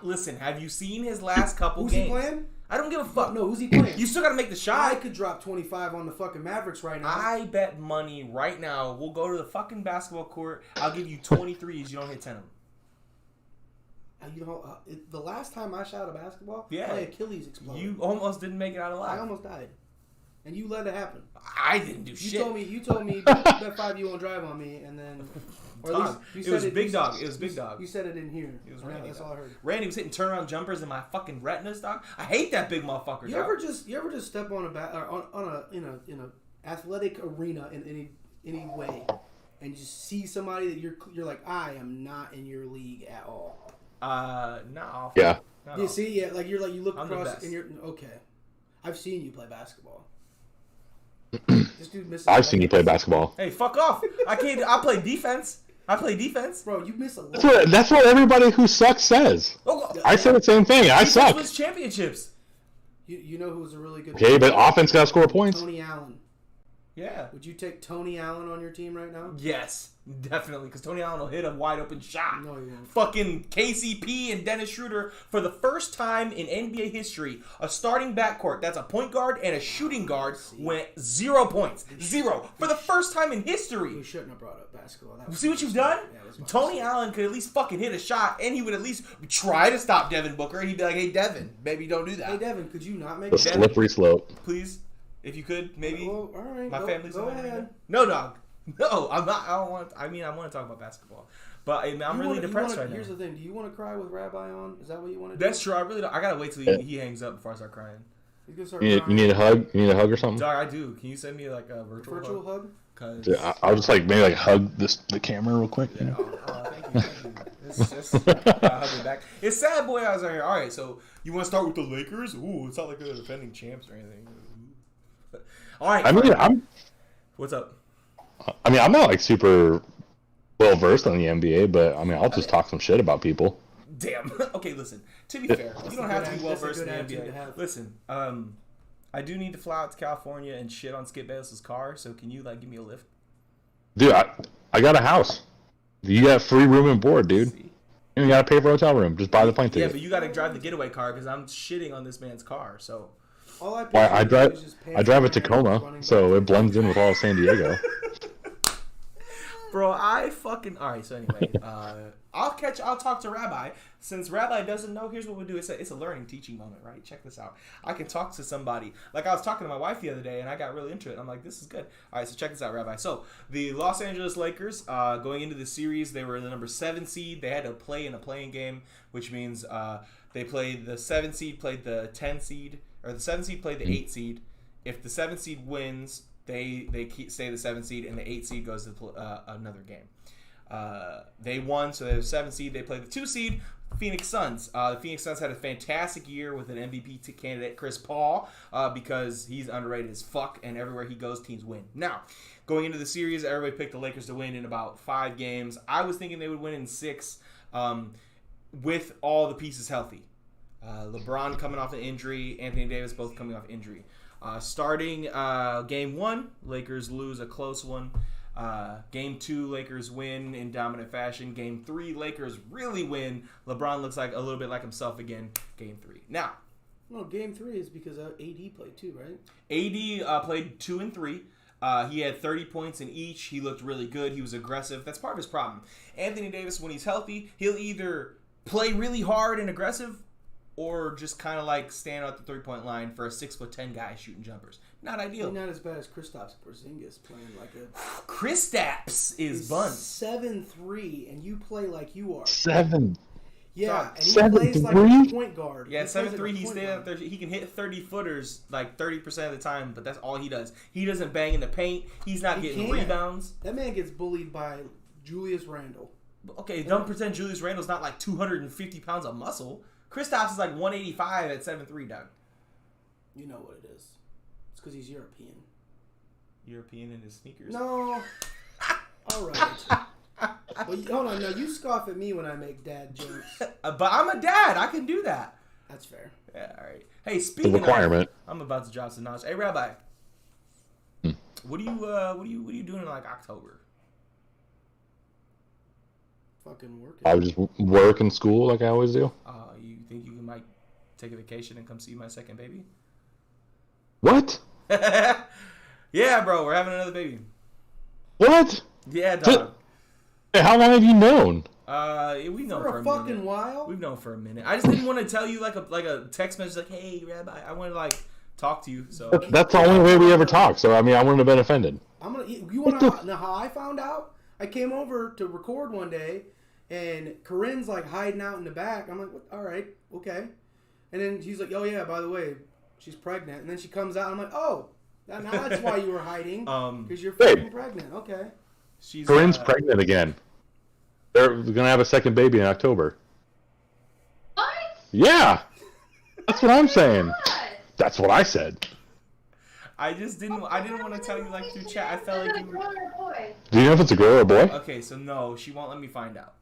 Listen, have you seen his last couple games? Who's he playing? I don't give a fuck. No, who's he playing? You still gotta make the shot. I could drop 25 on the fucking Mavericks right now. I bet money right now. We'll go to the fucking basketball court. I'll give you 23s. You don't hit 10 of them. You know, the last time I shot a basketball, yeah, my Achilles exploded. You almost didn't make it out alive. I almost died, and you let it happen. I didn't do shit. You told me bet 5 you won't drive on me, and then or at least you said it was big dog. It was big dog. You said it in here. It was Randy. That's all I heard. Randy was hitting turnaround jumpers in my fucking retinas, dog. I hate that big motherfucker. You ever just step on in a athletic arena in any way, and you just see somebody that you're like, I am not in your league at all. No. Yeah. You see, yeah, like you look I'm across and you're okay. I've seen you play basketball. This dude misses. I've seen you play basketball. Hey, fuck off! I play defense. Bro, you miss a lot. That's what everybody who sucks says. I say the same thing. I suck. Wins championships. You know who's a really good. Okay, but offense gotta score points. Tony Allen. Yeah. Would you take Tony Allen on your team right now? Yes, definitely, because Tony Allen will hit a wide open shot. No, he won't. Fucking KCP and Dennis Schroeder, for the first time in NBA history, a starting backcourt that's a point guard and a shooting guard went 0 points. 0. For the first time in history. We shouldn't have brought up basketball. See what you've done? Yeah, Tony Allen could at least fucking hit a shot, and he would at least try to stop Devin Booker, and he'd be like, hey, Devin, maybe don't do that. Hey, Devin, could you not make a slippery slope? Please? If you could, maybe. Well, all right, my family's go ahead. No, dog. No, I'm not. I don't want. I want to talk about basketball, but I'm really depressed right now. Here's the thing: do you want to cry with Rabbi on? Is that what you want to do? That's true. I really don't. I gotta wait till he hangs up before I start crying. He's gonna start you need a hug? You need a hug or something? Dog, I do. Can you send me like a virtual hug? Cause dude, I'll just maybe hug the camera real quick. Yeah. Thank you. I'll hug you back. It's sad, boy. I was like, all right. So you want to start with the Lakers? Ooh, it's not like they're defending champs or anything. All right. I mean, What's up? I mean, I'm not like super well versed on the NBA, but I mean, I'll just talk some shit about people. Damn. Okay, listen. To be fair, you don't have to be well versed in the NBA. Listen, I do need to fly out to California and shit on Skip Bayless's car. So can you give me a lift? Dude, I got a house. You got free room and board, dude. And you gotta pay for a hotel room. Just buy the plane ticket. Yeah, but you gotta drive the getaway car because I'm shitting on this man's car. So. I drive a Tacoma, so it blends in with all of San Diego. Bro, alright, so anyway, I'll talk to Rabbi. Since Rabbi doesn't know, here's what we'll do. It's a learning, teaching moment, right? Check this out. I can talk to somebody. Like, I was talking to my wife the other day, and I got really into it. I'm like, this is good. Alright, so check this out, Rabbi. So, the Los Angeles Lakers, going into the series, they were the number 7 seed. They had to play in a playing game, which means they played the 7 seed, played the 10 seed, or the 7 seed played the 8 seed. If the 7 seed wins, they stay the 7 seed, and the 8 seed goes to another game. They won, so they're the 7 seed. They played the 2 seed, Phoenix Suns. The Phoenix Suns had a fantastic year with an MVP candidate, Chris Paul, because he's underrated as fuck, and everywhere he goes, teams win. Now, going into the series, everybody picked the Lakers to win in about 5 games. I was thinking they would win in 6 with all the pieces healthy. LeBron coming off an injury, Anthony Davis both coming off injury. Starting game 1, Lakers lose a close one. Game 2, Lakers win in dominant fashion. Game 3, Lakers really win. LeBron looks like a little bit like himself again. Game 3. Now, no, game 3 is because AD played 2, right? AD played 2 and 3. He had 30 points in each. He looked really good. He was aggressive. That's part of his problem. Anthony Davis, when he's healthy, he'll either play really hard and aggressive, or just kind of like stand at the 3-point line for a 6'10" guy shooting jumpers. Not ideal. Not as bad as Kristaps Porzingis playing like a. Kristaps is buns. 7'3", and you play like you are 7. Yeah, and he 7'3"? plays like a point guard. Yeah, 7'3". He stays up there. He can hit 30-footers like 30% of the time, but that's all he does. He doesn't bang in the paint. He's not getting rebounds. That man gets bullied by Julius Randle. Okay, don't pretend Julius Randle's not like 250 pounds of muscle. Kristaps is like 185 at 7'3", Doug. You know what it is. It's because he's European. European in his sneakers? No. All right. Well, hold on. Now, you scoff at me when I make dad jokes. But I'm a dad. I can do that. That's fair. Yeah, all right. Hey, The speaking requirement. of, I'm about to drop some knowledge. Hey, Rabbi, what are you doing in like October? Fucking working. I would just work and school like I always do. You think you might take a vacation and come see my second baby? What? Yeah, bro, we're having another baby. What? Yeah, dog. Hey, how long have you known? We've known For for a a fucking minute. while. We've known for a minute. I just didn't want to tell you like a text message like, "Hey, Rabbi, I want to like talk to you." So That's the only way we ever talk. So I mean, I wouldn't have been offended. You want to know how I found out? I came over to record one day, and Corinne's like hiding out in the back. I'm like, what? All right, okay. And then she's like, oh yeah, by the way, she's pregnant. And then she comes out. I'm like, oh, now that's why you were hiding, because you're fucking pregnant. Okay. Corinne's pregnant again. They're gonna have a second baby in October. What? Yeah, that's what I'm saying. That's what I said. I didn't want to tell you like through chat. I felt like you were... Do you know if it's a girl or a boy? Okay, so no, she won't let me find out.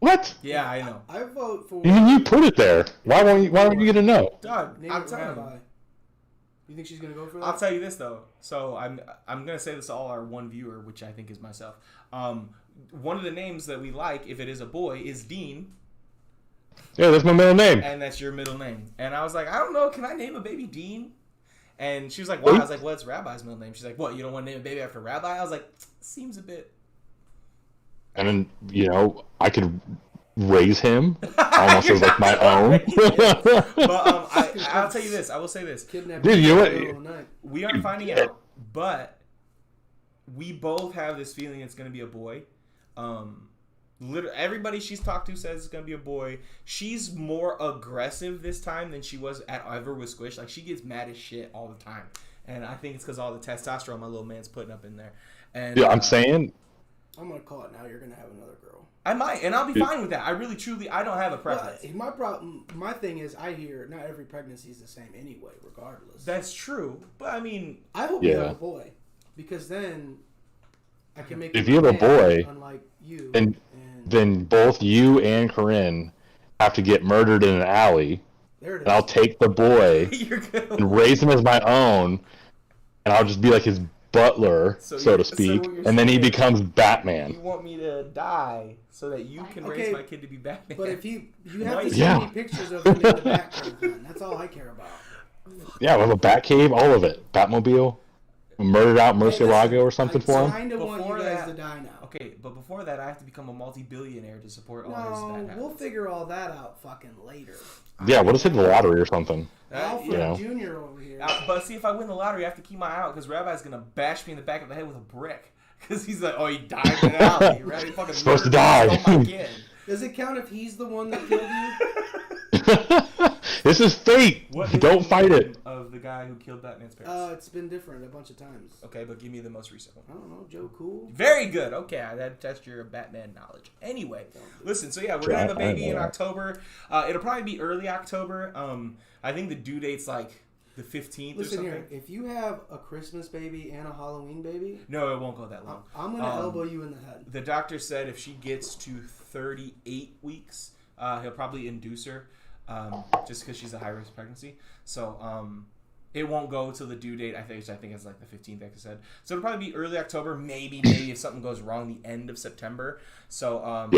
What? Yeah, I know. I vote for. Even you put it there. Why won't you get to know? Dog, Name I'm it telling Rabbi. you. You think she's gonna go for that? I'll tell you this though. So I'm gonna say this to all our one viewer, which I think is myself. One of the names that we like, if it is a boy, is Dean. Yeah, that's my middle name. And that's your middle name. And I was like, I don't know, can I name a baby Dean? And she was like, why? I was like, what's Rabbi's middle name? She's like, what, you don't want to name a baby after Rabbi? I was like, seems a bit. And then, I could raise him almost as like my own. But I'll tell you this. I will say this. Kidnap Dude, you know what? We aren't finding out, but we both have this feeling it's going to be a boy. Literally, everybody she's talked to says it's gonna be a boy. She's more aggressive this time than she was ever with Squish. Like, she gets mad as shit all the time, and I think it's because all the testosterone my little man's putting up in there. And Yeah, I'm saying. I'm gonna call it now. You're gonna have another girl. I might, and I'll be fine with that. I really, truly, I don't have a preference. Well, my thing is, I hear not every pregnancy is the same anyway, regardless. That's true, but I mean, I hope you have a boy, because then I can make. If you have a boy, unlike you, then both you and Corinne have to get murdered in an alley. There it is. And I'll take the boy and raise him as my own, and I'll just be like his butler, so to speak, and then he becomes Batman. You want me to die so that you can raise my kid to be Batman? But if you have to send me pictures of him in the Batcave, then that's all I care about. Yeah, we'll have a Batcave, all of it. Batmobile, murdered out Murcielago or something for him. I kind of want you guys to die now. Okay, but before that, I have to become a multi-billionaire to support all this. No, we'll figure all that out fucking later. Yeah, we'll just hit the lottery or something. Alfred Jr. over here. But see, if I win the lottery, I have to keep my eye out because Rabbi's gonna bash me in the back of the head with a brick because he's like, "Oh, he died in the alley. Rabbi fucking supposed to die." Does it count if he's the one that killed you? This is fate. Don't fight it. Of the guy who killed Batman's parents. It's been different a bunch of times. Okay, but give me the most recent one. I don't know, Joe Cool. Very good. Okay, that test your Batman knowledge. Anyway, listen. So yeah, we're gonna have a baby in October. It'll probably be early October. I think the due date's like the 15th. Listen or something. here, if you have a Christmas baby and a Halloween baby, no, it won't go that long. I'm gonna elbow you in the head. The doctor said if she gets to 38 weeks, he'll probably induce her. Just because she's a high-risk pregnancy. So, it won't go till the due date, I think it's like the 15th, like I said. So it'll probably be early October, maybe if something goes wrong, the end of September. So,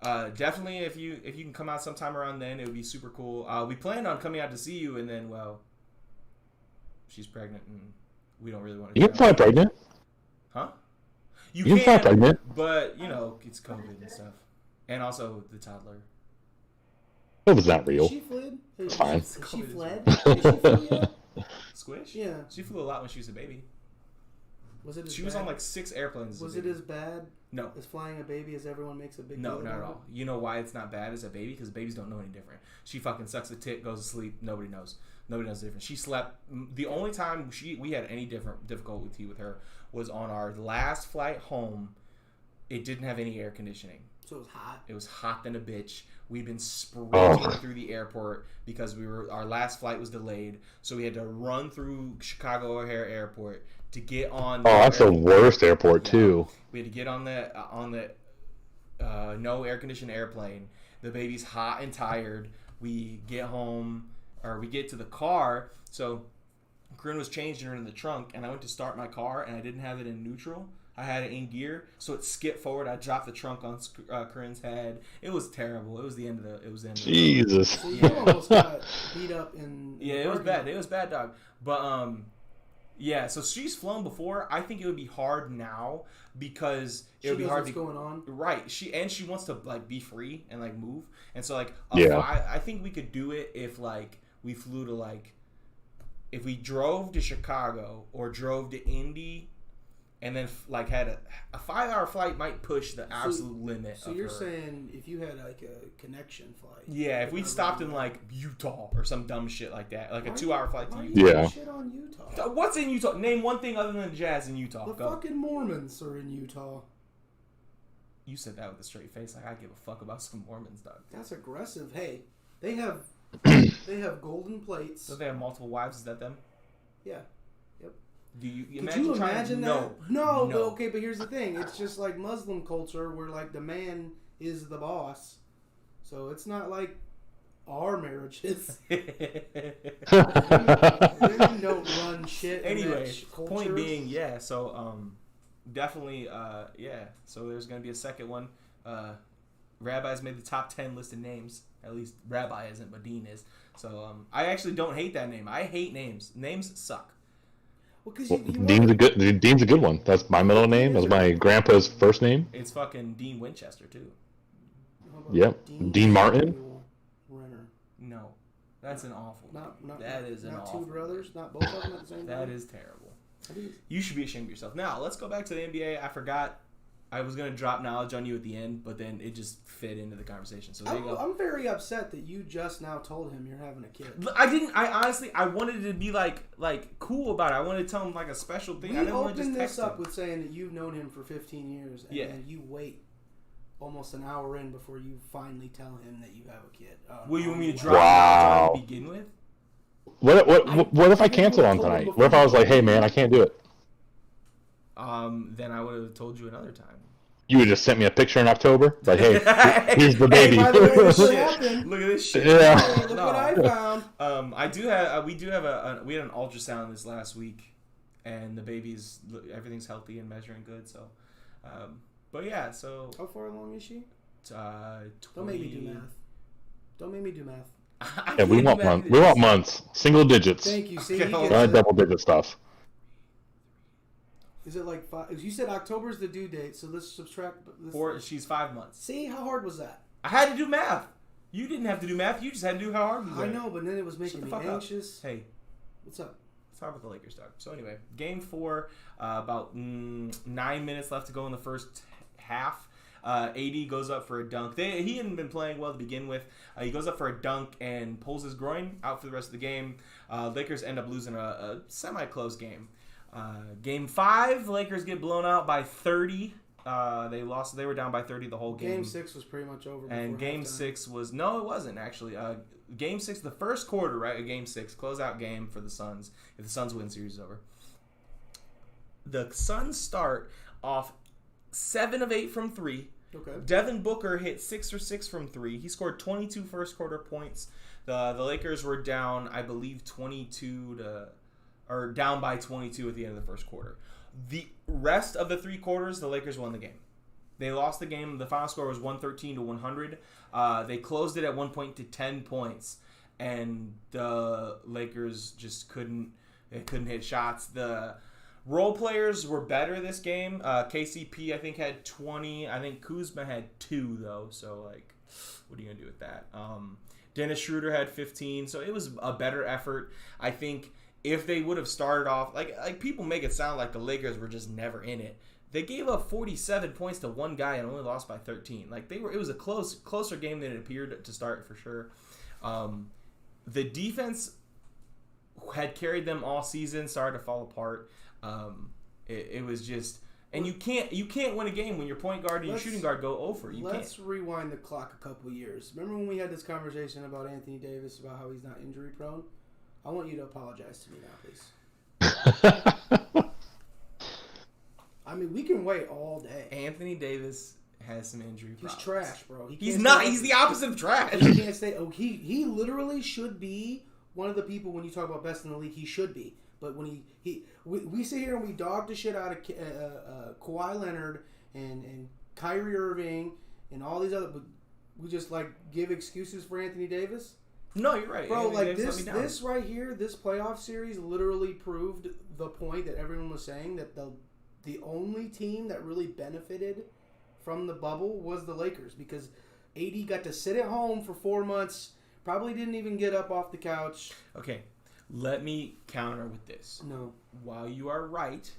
definitely if you can come out sometime around then, it would be super cool. We planned on coming out to see you, and then, well, she's pregnant, and we don't really want to. You can fly pregnant. Huh? You can fly pregnant. But, it's COVID and stuff. And also the toddler. It was not real. She fled? It's fine. She fled? Did she flee yet? Squish? Yeah. She flew a lot when she was a baby. Was it? She was on like 6 airplanes. Was it as bad? No. As flying a baby as everyone makes a big deal? No, not at all. You know why it's not bad as a baby? Because babies don't know any different. She fucking sucks a tit, goes to sleep. Nobody knows. Nobody knows the difference. She slept. The only time we had any difficulty with her was on our last flight home. It didn't have any air conditioning. So it was hot. It was hot than a bitch. We've been sprinting through the airport because our last flight was delayed, so we had to run through Chicago O'Hare Airport to get on. That's the worst airport too. We had to get on the no air conditioned airplane. The baby's hot and tired. We get home, or we get to the car. So Corinne was changing her in the trunk, and I went to start my car, and I didn't have it in neutral. I had it in gear, so it skipped forward. I dropped the trunk on Corinne's head. It was terrible. It was the end of the. Jesus. So you almost got beat up in. Yeah, it was bad. It was bad, dog. But yeah. So she's flown before. I think it would be hard now because it would be hard what's going on. Right. She wants to like be free and like move, and so like I think we could do it if like we flew to like if we drove to Chicago or drove to Indy. And then, like, had a 5-hour flight might push the absolute limit. So you're saying if you had like a connection flight? Yeah, if we stopped in like Utah or some dumb shit like that, like a 2-hour flight to Utah. Yeah. Shit on Utah. What's in Utah? Name one thing other than jazz in Utah. The fucking Mormons are in Utah. You said that with a straight face. Like I give a fuck about some Mormons, dog. That's aggressive. Hey, they have golden plates. So they have multiple wives. Is that them? Yeah. Do you Could you imagine that? No. No. Okay, but here's the thing. It's just like Muslim culture where like the man is the boss. So it's not like our marriages. Women don't run shit. Anyway, point being, yeah. So definitely, yeah. So there's gonna be a second one. Rabbi's made the top 10 listed names. At least Rabbi isn't, but Dean is. So I actually don't hate that name. I hate names. Names suck. Well, Dean's a good one. That's my middle name. That's my grandpa's first name. It's fucking Dean Winchester too. Yep. Dean Martin. Renner. No, that's an awful. That is an awful. Not two brothers. Not both of them at the same time. That is terrible. You should be ashamed of yourself. Now let's go back to the NBA. I forgot. I was gonna drop knowledge on you at the end, but then it just fit into the conversation. So there you go. I'm very upset that you just now told him you're having a kid. I didn't. I honestly, I wanted to be like cool about it. I wanted to tell him like a special thing. We I didn't want to just opened text this up him. with saying that you've known him for 15 years, and then you wait almost an hour in before you finally tell him that you have a kid. Will you want me to drop knowledge on to begin with? What if I canceled on tonight? What if I was like, hey man, I can't do it? Then I would have told you another time. You would just sent me a picture in October, like, hey, here's the baby. By the way, Look at this shit. Yeah. Look what I found. I do have. We had an ultrasound this last week, and the baby's everything's healthy and measuring good. So, but yeah. So how far along is she? 20... Don't make me do math. Don't make me do math. Yeah, we want months, single digits. Thank you. See, not double digit stuff. Is it like 5? You said October is the due date, so let's subtract. She's 5 months. See, how hard was that? I had to do math. You didn't have to do math. You just had to do how hard was it. I know, but then it was making me anxious. Hey. What's up? Let's talk about the Lakers, dog. So anyway, Game 4, about 9 minutes left to go in the first half. AD goes up for a dunk. He hadn't been playing well to begin with. He goes up for a dunk and pulls his groin, out for the rest of the game. Lakers end up losing a semi-close game. Game 5, Lakers get blown out by 30. They lost. They were down by 30 the whole game. Game 6 was pretty much over. And Game 6 was it wasn't actually. Game 6, the first quarter, right? Game 6, closeout game for the Suns. If the Suns win, series is over. The Suns start off 7 of 8 from 3. Okay. Devin Booker hit 6 for 6 from 3. He scored 22 first quarter points. The Lakers were down, I believe, down by 22 at the end of the first quarter. The rest of the 3 quarters, the Lakers won the game. They lost the game. The final score was 113-100. They closed it at one point to 10 points, and the Lakers just couldn't hit shots. The role players were better this game. KCP, I think, had 20. I think Kuzma had 2, though. So, like, what are you going to do with that? Dennis Schroeder had 15. So it was a better effort. I think if they would have started off, like people make it sound like the Lakers were just never in it. They gave up 47 points to one guy and only lost by 13. Like it was a closer game than it appeared to start for sure. The defense had carried them all season, started to fall apart. It was just, and you can't win a game when your point guard and your shooting guard go over. Let's rewind the clock a couple years. Remember when we had this conversation about Anthony Davis, about how he's not injury prone? I want you to apologize to me now, please. I mean, we can wait all day. Anthony Davis has some injury problems. He's trash, bro. He's not. He's the opposite of trash. He can't stay. Oh, he literally should be one of the people when you talk about best in the league. He should be. But when we sit here and we dog the shit out of Kawhi Leonard and Kyrie Irving and all these other, but we just like give excuses for Anthony Davis. No, you're right, bro. Anthony Like Davis this right here, this playoff series literally proved the point that everyone was saying that the only team that really benefited from the bubble was the Lakers because AD got to sit at home for 4 months, probably didn't even get up off the couch. Okay, let me counter with this. No. While you are right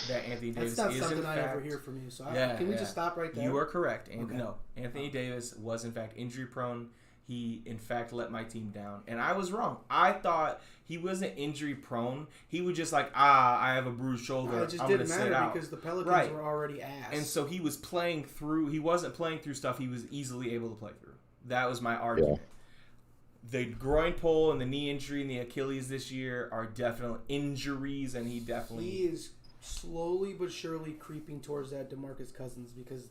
that Anthony Davis That's not is something in fact, I ever hear from you. So can we just stop right there? You are correct. And Okay. no, Anthony Davis was in fact injury prone. He in fact let my team down, and I was wrong. I thought he wasn't injury prone. He was just like, I have a bruised shoulder. It just I'm didn't gonna sit matter out. because the Pelicans were already ass. And so he was playing through. He wasn't playing through stuff he was easily able to play through. That was my argument. The groin pull and the knee injury and the Achilles this year are definitely injuries, and he is slowly but surely creeping towards that DeMarcus Cousins because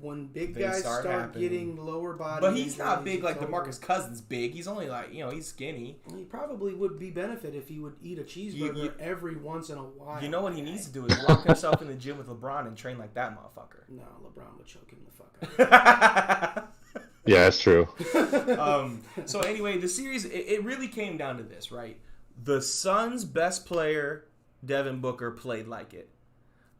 when big guys start getting lower body, but he's not big like DeMarcus Cousins. Big, he's only like he's skinny. He probably would be benefit if he would eat a cheeseburger every once in a while. You know what he needs to do is lock himself in the gym with LeBron and train like that motherfucker. No, LeBron would choke him the fuck out. Yeah, that's true. So anyway, the series, it really came down to this, right? The Suns' best player, Devin Booker, played like it.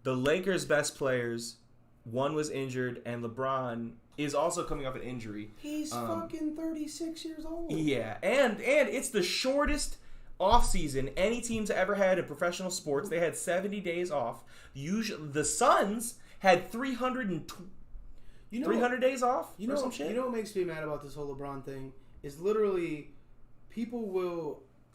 The Lakers' best players, one was injured, and LeBron is also coming off an injury. He's fucking 36 years old. Yeah, and it's the shortest offseason any team's ever had in professional sports. They had 70 days off. Usually, the Suns had 300 days off or some shit. You know what makes me mad about this whole LeBron thing is literally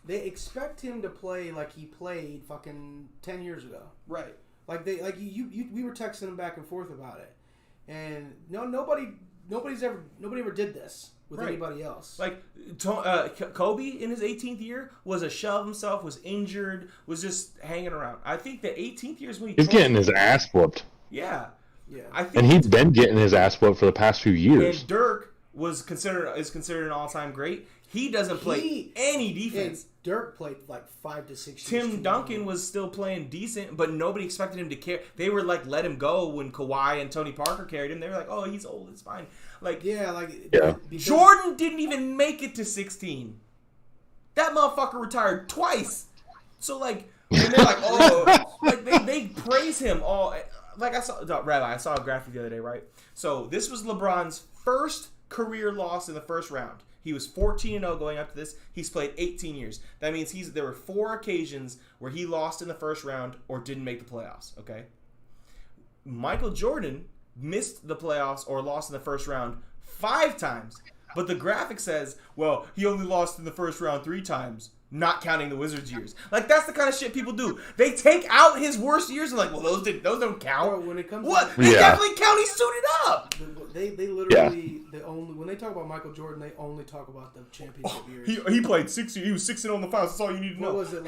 they expect him to play like he played fucking 10 years ago. Right. We were texting him back and forth about it. And nobody ever did this with anybody else. Like Kobe in his 18th year was a shell of himself, was injured, was just hanging around. I think the 18th year is when he's getting his ass whooped. Yeah. Yeah. And he's been getting his ass whooped for the past few years. And Dirk is considered an all-time great. He doesn't play any defense. Dirk played like 5 to 6 years. Tim Duncan was still playing decent, but nobody expected him to care. They were like, let him go when Kawhi and Tony Parker carried him. They were like, oh, he's old, it's fine. Jordan didn't even make it to 16. That motherfucker retired twice. So and they're like, oh, they praise him all. I saw a graphic the other day, right? So this was LeBron's first career loss in the first round. He was 14-0 going up to this. He's played 18 years. That means there were 4 occasions where he lost in the first round or didn't make the playoffs, okay? Michael Jordan missed the playoffs or lost in the first round 5 times. But the graphic says, well, he only lost in the first round 3 times, not counting the Wizards years. That's the kind of shit people do. They take out his worst years and those don't count. Bro, when it comes they definitely count. He suited up. They literally when they talk about Michael Jordan, they only talk about the championship years. He played 6 years. He was 6-0 in the finals. That's all you need to know. Was it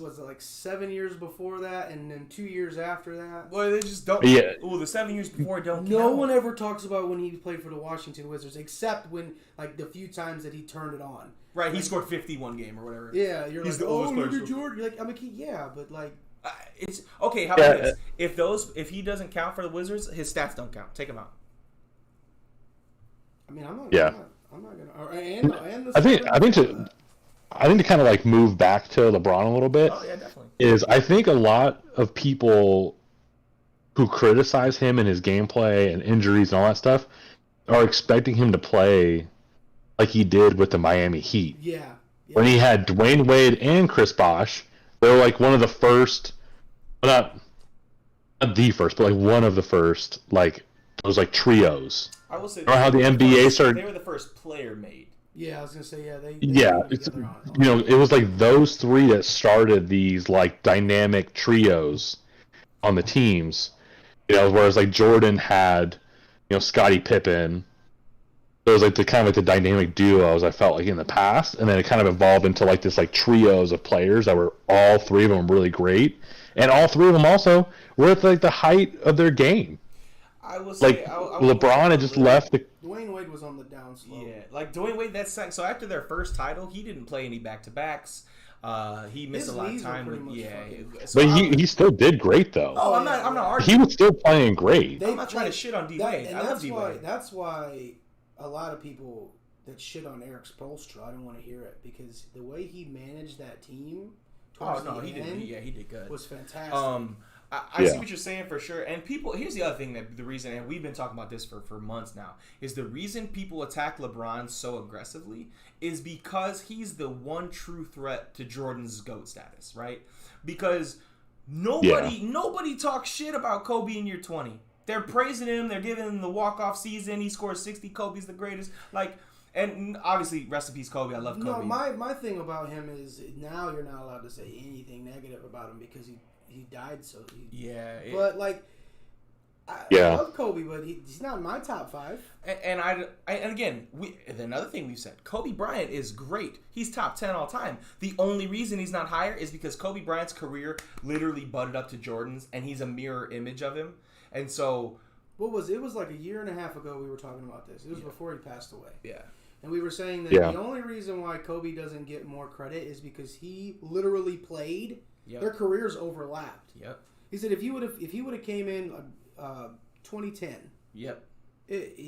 was it like 7 years before that, and then 2 years after that? Well, they just don't. Yeah. Well, the 7 years before don't count. No one ever talks about when he played for the Washington Wizards, except when the few times that he turned it on. Right, he scored 51 game or whatever. Yeah, you're He's like, oh, look at Jordan. You're like, yeah, but it's okay. How about this? If he doesn't count for the Wizards, his stats don't count. Take him out. I mean, I'm not gonna. I think to kind of move back to LeBron a little bit. Oh yeah, definitely. Is I think a lot of people who criticize him and his gameplay and injuries and all that stuff are expecting him to play like he did with the Miami Heat. Yeah. When he had Dwayne Wade and Chris Bosh, they were one of the first, not the first, but one of the first, those trios. I will say. Or how the NBA started. They were the first player made. Yeah, I was gonna say they it's it was those 3 that started these dynamic trios on the teams. Whereas Jordan had, Scottie Pippen. It was the dynamic duos I felt in the past, and then it kind of evolved into this trios of players that were all 3 of them really great, and all 3 of them also were at the height of their game. I will say LeBron had just left. Dwayne Wade was on the down slope. Yeah, like Dwayne Wade. So after their first title, he didn't play any back-to-backs. He missed a lot of time with So but he still did great though. Oh, I'm not arguing. He was still playing great. I'm not trying to shit on D Wade. I love D Wade. That's why a lot of people that shit on Eric Spoelstra, I don't want to hear it because the way he managed that team. He did good. Was fantastic. I see what you're saying for sure. And people, here's the other thing that the reason, and we've been talking about this for months now, is the reason people attack LeBron so aggressively is because he's the one true threat to Jordan's GOAT status, right? Because nobody talks shit about Kobe in year 20. They're praising him. They're giving him the walk-off season. He scored 60. Kobe's the greatest. And obviously, rest in peace, Kobe. I love Kobe. No, my thing about him is now you're not allowed to say anything negative about him because he died so. I love Kobe, but he's not in my top 5. And again, another thing we've said, Kobe Bryant is great. He's top 10 all time. The only reason he's not higher is because Kobe Bryant's career literally butted up to Jordan's, and he's a mirror image of him. And so, it was like a year and a half ago we were talking about this. It was before he passed away. Yeah. And we were saying that the only reason why Kobe doesn't get more credit is because he literally played. Yep. Their careers overlapped. Yep. He said if he would have came in 2010. Yep.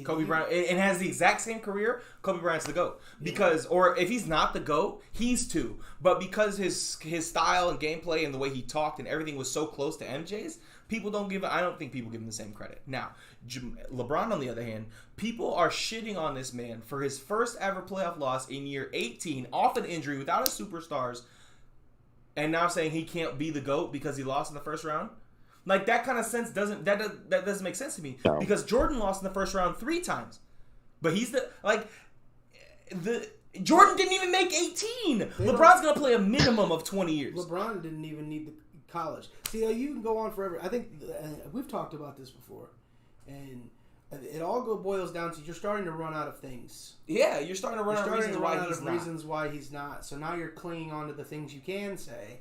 Kobe Bryant and has the exact same career. Kobe Bryant's the GOAT because, or if he's not the GOAT, he's 2. But because his style and gameplay and the way he talked and everything was so close to MJ's, I don't think people give him the same credit. Now, LeBron, on the other hand, people are shitting on this man for his first ever playoff loss in year 18 off an injury without his superstars, and now saying he can't be the GOAT because he lost in the first round. Like, that kind of sense doesn't make sense to me. No. Because Jordan lost in the first round 3 times. But he's Jordan didn't even make 18. LeBron's going to play a minimum of 20 years. LeBron didn't even need the college. See, you can go on forever. I think we've talked about this before. And it all boils down to you're starting to run out of things. Yeah, you're starting to run out of reasons why he's not. So now you're clinging on to the things you can say.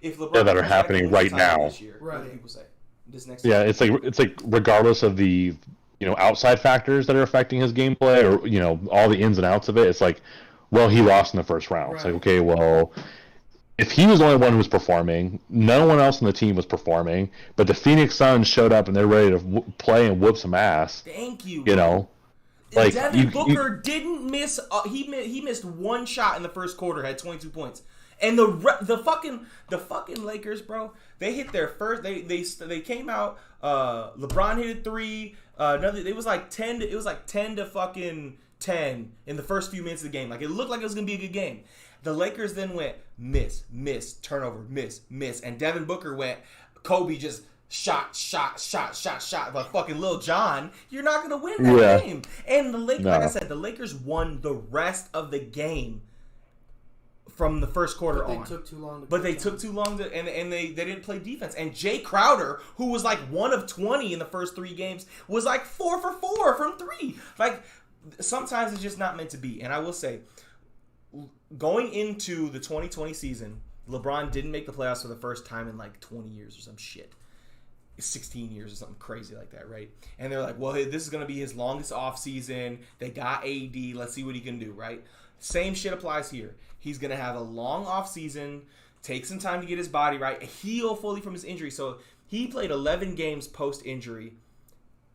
If LeBron that are happening right now, year, right? What do people say this next? Yeah, year? It's like regardless of the outside factors that are affecting his gameplay or all the ins and outs of it, it's like, well, he lost in the first round. Right. It's like, okay, well, if he was the only one who was performing, no one else on the team was performing, but the Suns showed up and they're ready to play and whoop some ass. Thank you. Like Devin Booker didn't miss. He missed one shot in the first quarter. Had 22 points. And the fucking Lakers, bro, they hit their first. They came out. LeBron hit a 3. It was like 10 to fucking 10 in the first few minutes of the game. Like, it looked like it was gonna be a good game. The Lakers then went miss, turnover, miss, and Devin Booker went. Kobe just shot. But fucking Lil Jon, you're not gonna win that game. And the Lakers, like I said, the Lakers won the rest of the game. From the first quarter on. They took too long to and they didn't play defense. And Jay Crowder, who was like 1 of 20 in the first 3 games, was like 4 for 4 from 3. Like, sometimes it's just not meant to be. And I will say, going into the 2020 season, LeBron didn't make the playoffs for the first time in like 20 years or some shit. 16 years or something crazy like that, right? And they're like, well, this is going to be his longest offseason. They got AD. Let's see what he can do, right? Same shit applies here. He's going to have a long offseason, take some time to get his body right, heal fully from his injury. So he played 11 games post-injury.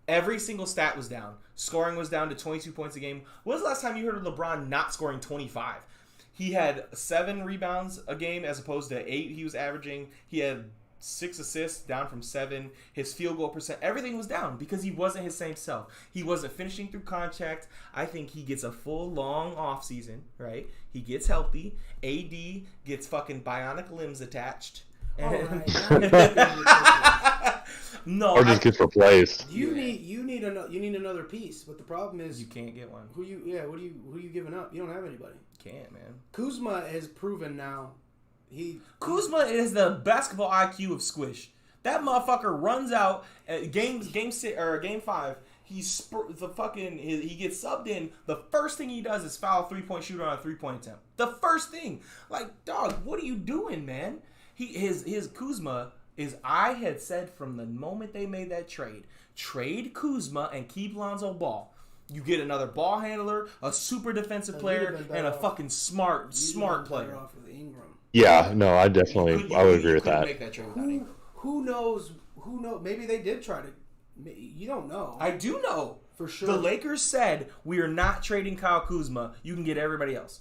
Every single stat was down. Scoring was down to 22 points a game. When was the last time you heard of LeBron not scoring 25? He had 7 rebounds a game as opposed to 8 he was averaging. He had 6 assists, down from 7. His field goal percent, everything was down because he wasn't his same self. He wasn't finishing through contact. I think he gets a full long off season, right? He gets healthy. AD gets fucking bionic limbs attached. No, or just gets replaced. You need another piece, but the problem is you can't get one. Who are you giving up? You don't have anybody. You can't, man. Kuzma has proven now. Kuzma is the basketball IQ of Squish. That motherfucker runs out at game 5. He gets subbed in. The first thing he does is foul 3-point shooter on a 3-point attempt. The first thing, like, dog, what are you doing, man? His Kuzma is I had said from the moment they made that trade Kuzma and keep Lonzo Ball. You get another ball handler, a super defensive player, and a fucking smart player. Off with Ingram. Yeah, no, I would agree with that. Make that trade without Ingram. Who knows? Maybe they did try to. You don't know. I do know. For sure. The Lakers said, we are not trading Kyle Kuzma. You can get everybody else.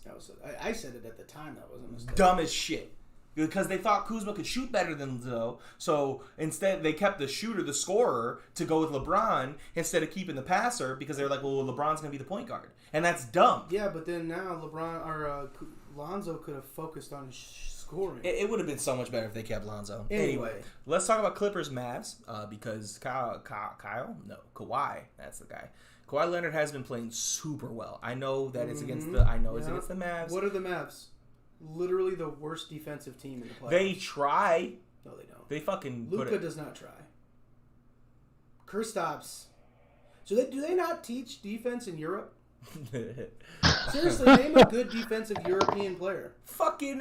I said it at the time. That wasn't a mistake. Dumb as shit. Because they thought Kuzma could shoot better than Zoe. So instead, they kept the shooter, the scorer, to go with LeBron instead of keeping the passer because they were like, well, LeBron's going to be the point guard. And that's dumb. Yeah, but then now Lonzo could have focused on scoring. It would have been so much better if they kept Lonzo. Anyway, let's talk about Clippers Mavs because Kawhi, that's the guy. Kawhi Leonard has been playing super well. I know that it's against the Mavs. What are the Mavs? Literally the worst defensive team in the playoffs. They try. No, they don't. They fucking. Luka does not try. Kristaps. So do they not teach defense in Europe? Seriously, name a good defensive European player. Fucking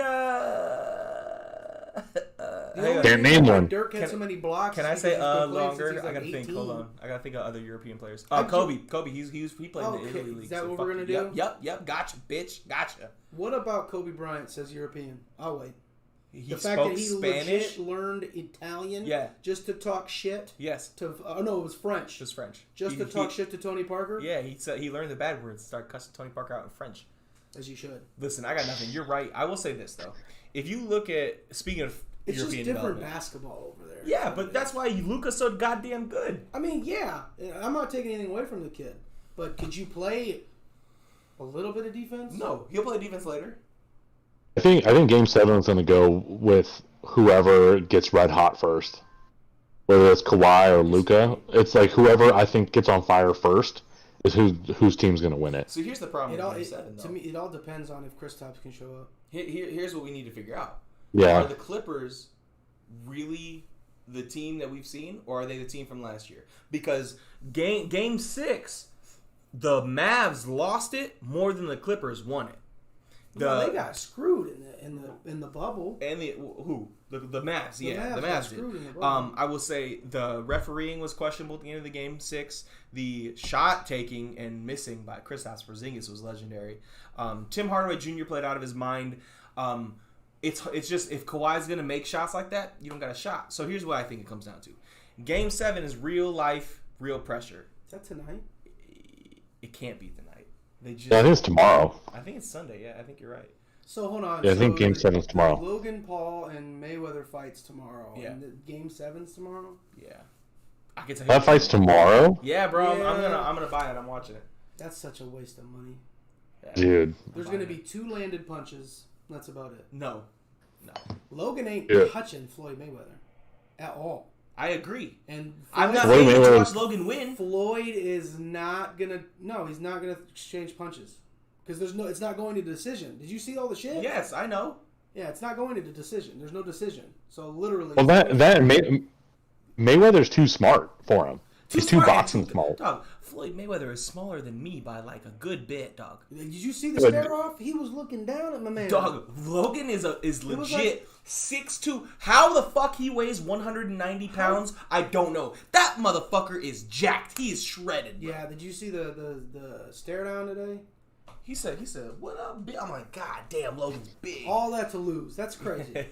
Can't name one. Dirk had so many blocks. Can I say longer? Like I gotta 18. think. Hold on. I gotta think of other European players. Kobe. He played in the Italy league. Is that so what we're gonna do? Yep. Gotcha, bitch. Gotcha. What about Kobe Bryant? Says European. I'll wait. He fact spoke that he Spanish. legit learned Italian. Yeah. Just to talk shit. Yes. No, it was French. Just French. Just to talk shit to Tony Parker. Yeah, he said he learned the bad words. Started cussing Tony Parker out in French. As you should. Listen, I got nothing. You're right. I will say this though. If you look at speaking of it's European just different development, basketball over there. Yeah, but that's why Luka's so goddamn good. I mean, yeah, I'm not taking anything away from the kid, but could you play a little bit of defense? No, he'll play defense later. I think Game 7 is going to go with whoever gets red hot first, whether it's Kawhi or Luka. It's like whoever I think gets on fire first is whose team's going to win it. So here's the problem with Game 7, though. To me, it all depends on if Kristaps can show up. Here's what we need to figure out. Yeah. Are the Clippers really the team that we've seen, or are they the team from last year? Because game 6, the Mavs lost it more than the Clippers won it. They got screwed in the bubble. And the Mavs, the Mavs Mavs screwed did. in the bubble. I will say the refereeing was questionable at the end of the game 6. The shot taking and missing by Kristaps Porzingis was legendary. Tim Hardaway Jr. played out of his mind. It's just if Kawhi's gonna make shots like that, you don't got a shot. So here's what I think it comes down to: Game 7 is real life, real pressure. Is that tonight? It can't be tonight. I think it's tomorrow. I think it's Sunday. Yeah, I think you're right. So hold on. Yeah, I think Game 7 is tomorrow. Logan Paul and Mayweather fights tomorrow. Yeah. And Game 7's tomorrow. Yeah, I can tell you That fight's tomorrow, Yeah, bro. Yeah. I'm gonna buy it. I'm watching it. That's such a waste of money. Yeah. dude. There's gonna be 2 landed punches. That's about it. No. Logan ain't touching Floyd Mayweather at all. I agree. And I'm not Floyd able to Mayweather- watch Logan win. Floyd is not gonna. No, he's not gonna exchange punches because it's not going to decision. Did you see all the shit? Yes, I know. Yeah, it's not going to decision. There's no decision. So literally. Well, Mayweather's too smart for him. He's too boxing smart. Dog, Floyd Mayweather is smaller than me by like a good bit, dog. Did you see the stare off? He was looking down at my man. Dog, Logan is legit like- 6'2". How the fuck he weighs 190 pounds? I don't know. That motherfucker is jacked. He is shredded. Bro. Yeah, did you see the stare down today? He said, what up, bitch? I'm like, God damn, Logan's big. All that to lose. That's crazy.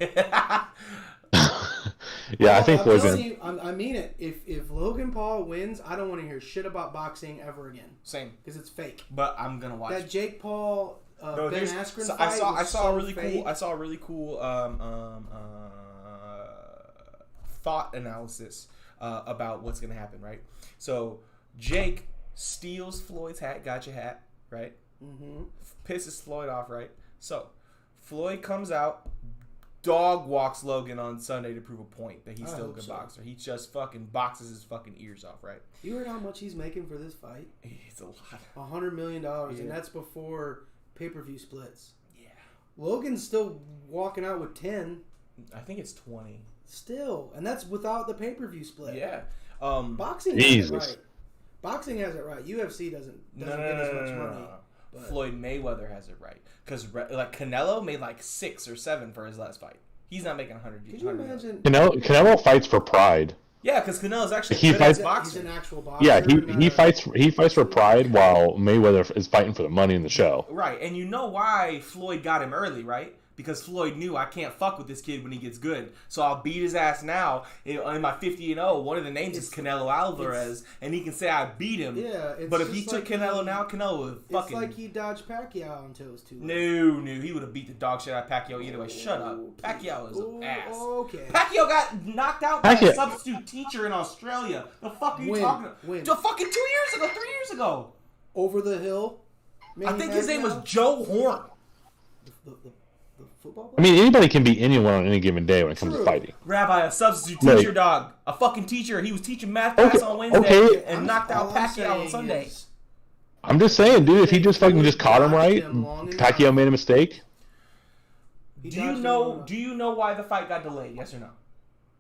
Yeah, I think I'm telling Logan. you, I mean it. If Logan Paul wins, I don't want to hear shit about boxing ever again. Same. Because it's fake. But I'm gonna watch That Jake Paul Ben Askren so fight I saw so a really fake. cool. I saw a really cool thought analysis about what's gonna happen. Right. So Jake steals Floyd's hat. Got your hat. Right. Mm-hmm. Pisses Floyd off. Right. So Floyd comes out. Dog walks Logan on Sunday to prove a point that he's still a good boxer. He just fucking boxes his fucking ears off, right? You heard how much he's making for this fight? It's a lot. $100 million, Yeah. and that's before pay-per-view splits. Yeah. Logan's still walking out with 10. I think it's 20. Still, and that's without the pay-per-view split. Yeah. Boxing Jesus. has it right. Boxing has it right. UFC doesn't get as much money. But Floyd Mayweather has it right because like Canelo made like 6 or 7 for his last fight. He's not making 100. Could you imagine? Canelo fights for pride. Yeah, because Canelo's actually He good fights- at boxing. He's an actual boxer. Yeah, he fights for pride while Mayweather is fighting for the money in the show. Right, and you know why Floyd got him early, right? Because Floyd knew I can't fuck with this kid when he gets good, so I'll beat his ass now. In my 50-0, one of the names is Canelo Alvarez, and he can say I beat him. Yeah, it's but if just he took like Canelo now, Canelo would fucking. It's like he dodged Pacquiao until it was too late. No, he would have beat the dog shit out of Pacquiao either way. Shut up. Pacquiao is an ass. Okay. Pacquiao got knocked out by a substitute teacher in Australia. The fuck are you talking about? When? The fucking 2 years ago, 3 years ago. Over the hill. I think his name was Joe Horn. The football player? I mean, anybody can beat anyone on any given day when it comes to fighting. Rabbi, a substitute teacher, dog. A fucking teacher. He was teaching math class on Wednesday and knocked out Pacquiao on Sunday. I'm just saying, dude, if he just caught him right, Pacquiao made a mistake. Do you know why the fight got delayed? Yes or no?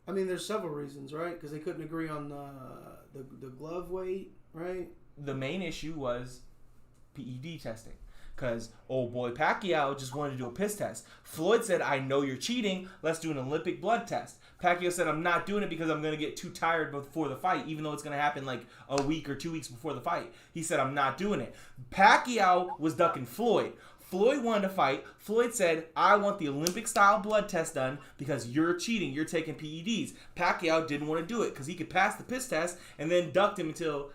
I mean, there's several reasons, right? Because they couldn't agree on the glove weight, right? The main issue was PED testing. Because old boy Pacquiao just wanted to do a piss test. Floyd said, I know you're cheating. Let's do an Olympic blood test. Pacquiao said, I'm not doing it because I'm going to get too tired before the fight, even though it's going to happen like a week or 2 weeks before the fight. He said, I'm not doing it. Pacquiao was ducking Floyd. Floyd wanted to fight. Floyd said, I want the Olympic-style blood test done because you're cheating. You're taking PEDs. Pacquiao didn't want to do it because he could pass the piss test and then ducked him until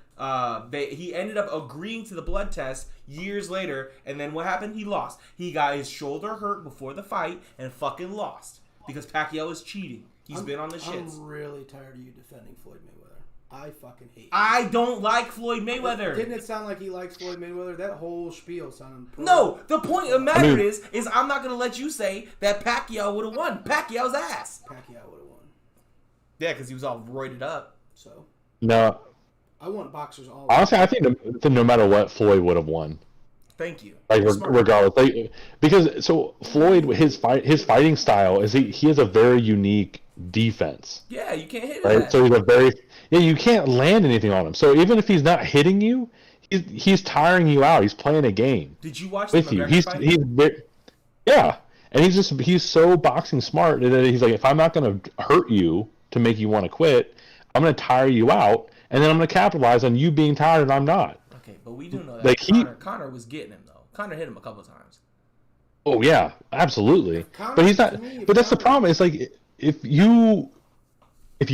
he ended up agreeing to the blood test years later. And then what happened? He lost. He got his shoulder hurt before the fight and fucking lost because Pacquiao is cheating. He's been on the shits. I'm really tired of you defending Floyd Mayweather. I fucking hate you. I don't like Floyd Mayweather. Didn't it sound like he likes Floyd Mayweather? That whole spiel sounded... No, the point of the matter is I'm not going to let you say that Pacquiao would have won. Pacquiao's ass. Pacquiao would have won. Yeah, because he was all roided up. So? No. I want boxers all... Honestly, I think no matter what, Floyd would have won. Thank you. Like regardless, because Floyd, his fighting style is he has a very unique defense. Yeah, you can't hit right? that. So you can't land anything on him. So even if he's not hitting you, he's tiring you out. He's playing a game. Did you watch with the you? fight? Yeah, and he's so boxing smart that he's like, if I'm not going to hurt you to make you want to quit, I'm going to tire you out, and then I'm going to capitalize on you being tired and I'm not. Okay, but we do know that Conor was getting him though. Conor hit him a couple of times. Oh yeah, absolutely. But he's not. But that's the problem. It's like if you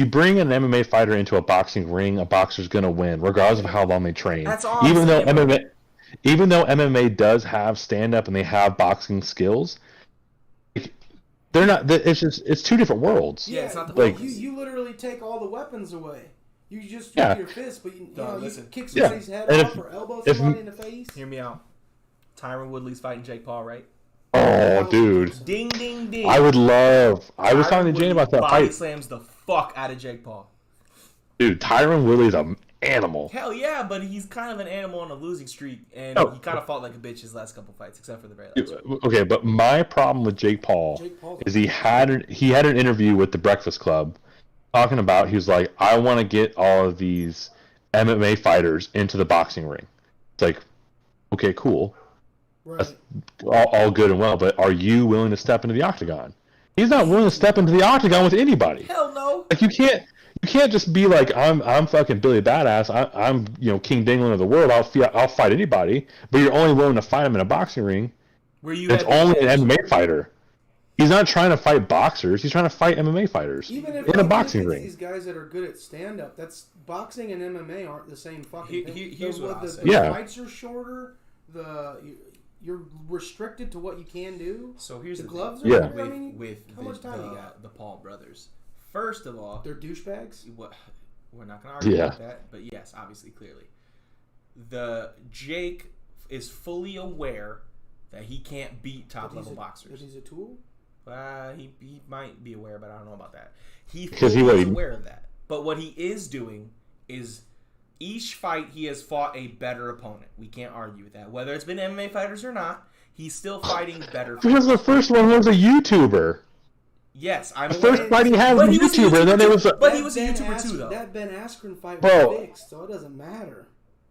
bring an MMA fighter into a boxing ring, a boxer's gonna win, regardless of how long they train. That's all. Even though MMA does have stand up and they have boxing skills, they're not. It's two different worlds. Yeah, it's not the like you literally take all the weapons away. You just use your fist, but you kick somebody's head off or elbow somebody in the face. Hear me out. Tyron Woodley's fighting Jake Paul, right? Oh, dude. Ding, ding, ding. I was talking to Jane about that body fight. Slams the fuck out of Jake Paul. Dude, Tyron Woodley's an animal. Hell yeah, but he's kind of an animal on a losing streak, and he kind of fought like a bitch his last couple fights, except for the very last one. Okay, but my problem with Jake Paul is he had an interview with the Breakfast Club talking about, he was like, I want to get all of these MMA fighters into the boxing ring. It's like, okay, cool. Right. That's all good and well, but are you willing to step into the octagon? He's not willing to step into the octagon with anybody. Hell no. Like you can't just be like, I'm fucking Billy Badass. I'm King Dingling of the world. I'll fight anybody. But you're only willing to fight him in a boxing ring. It's only an MMA fighter. He's not trying to fight boxers. He's trying to fight MMA fighters in a boxing ring. These guys that are good at stand-up, that's boxing and MMA aren't the same fucking thing. Here's what I'll say. The fights are shorter. You're restricted to what you can do. So here's the gloves. Thing. Are with how much time you got? The Paul brothers. First of all, they're douchebags. We're not gonna argue about that, but yes, obviously, clearly, Jake is fully aware that he can't beat top level boxers. That he's a tool. He might be aware, but I don't know about that. He's aware of that. But what he is doing is each fight he has fought a better opponent. We can't argue with that. Whether it's been MMA fighters or not, he's still fighting better fighters. Because the first one was a YouTuber. Yes, the first fight he had was a YouTuber. Then it was. But he was a YouTuber too, though. That Ben Askren fight was fixed, so it doesn't matter.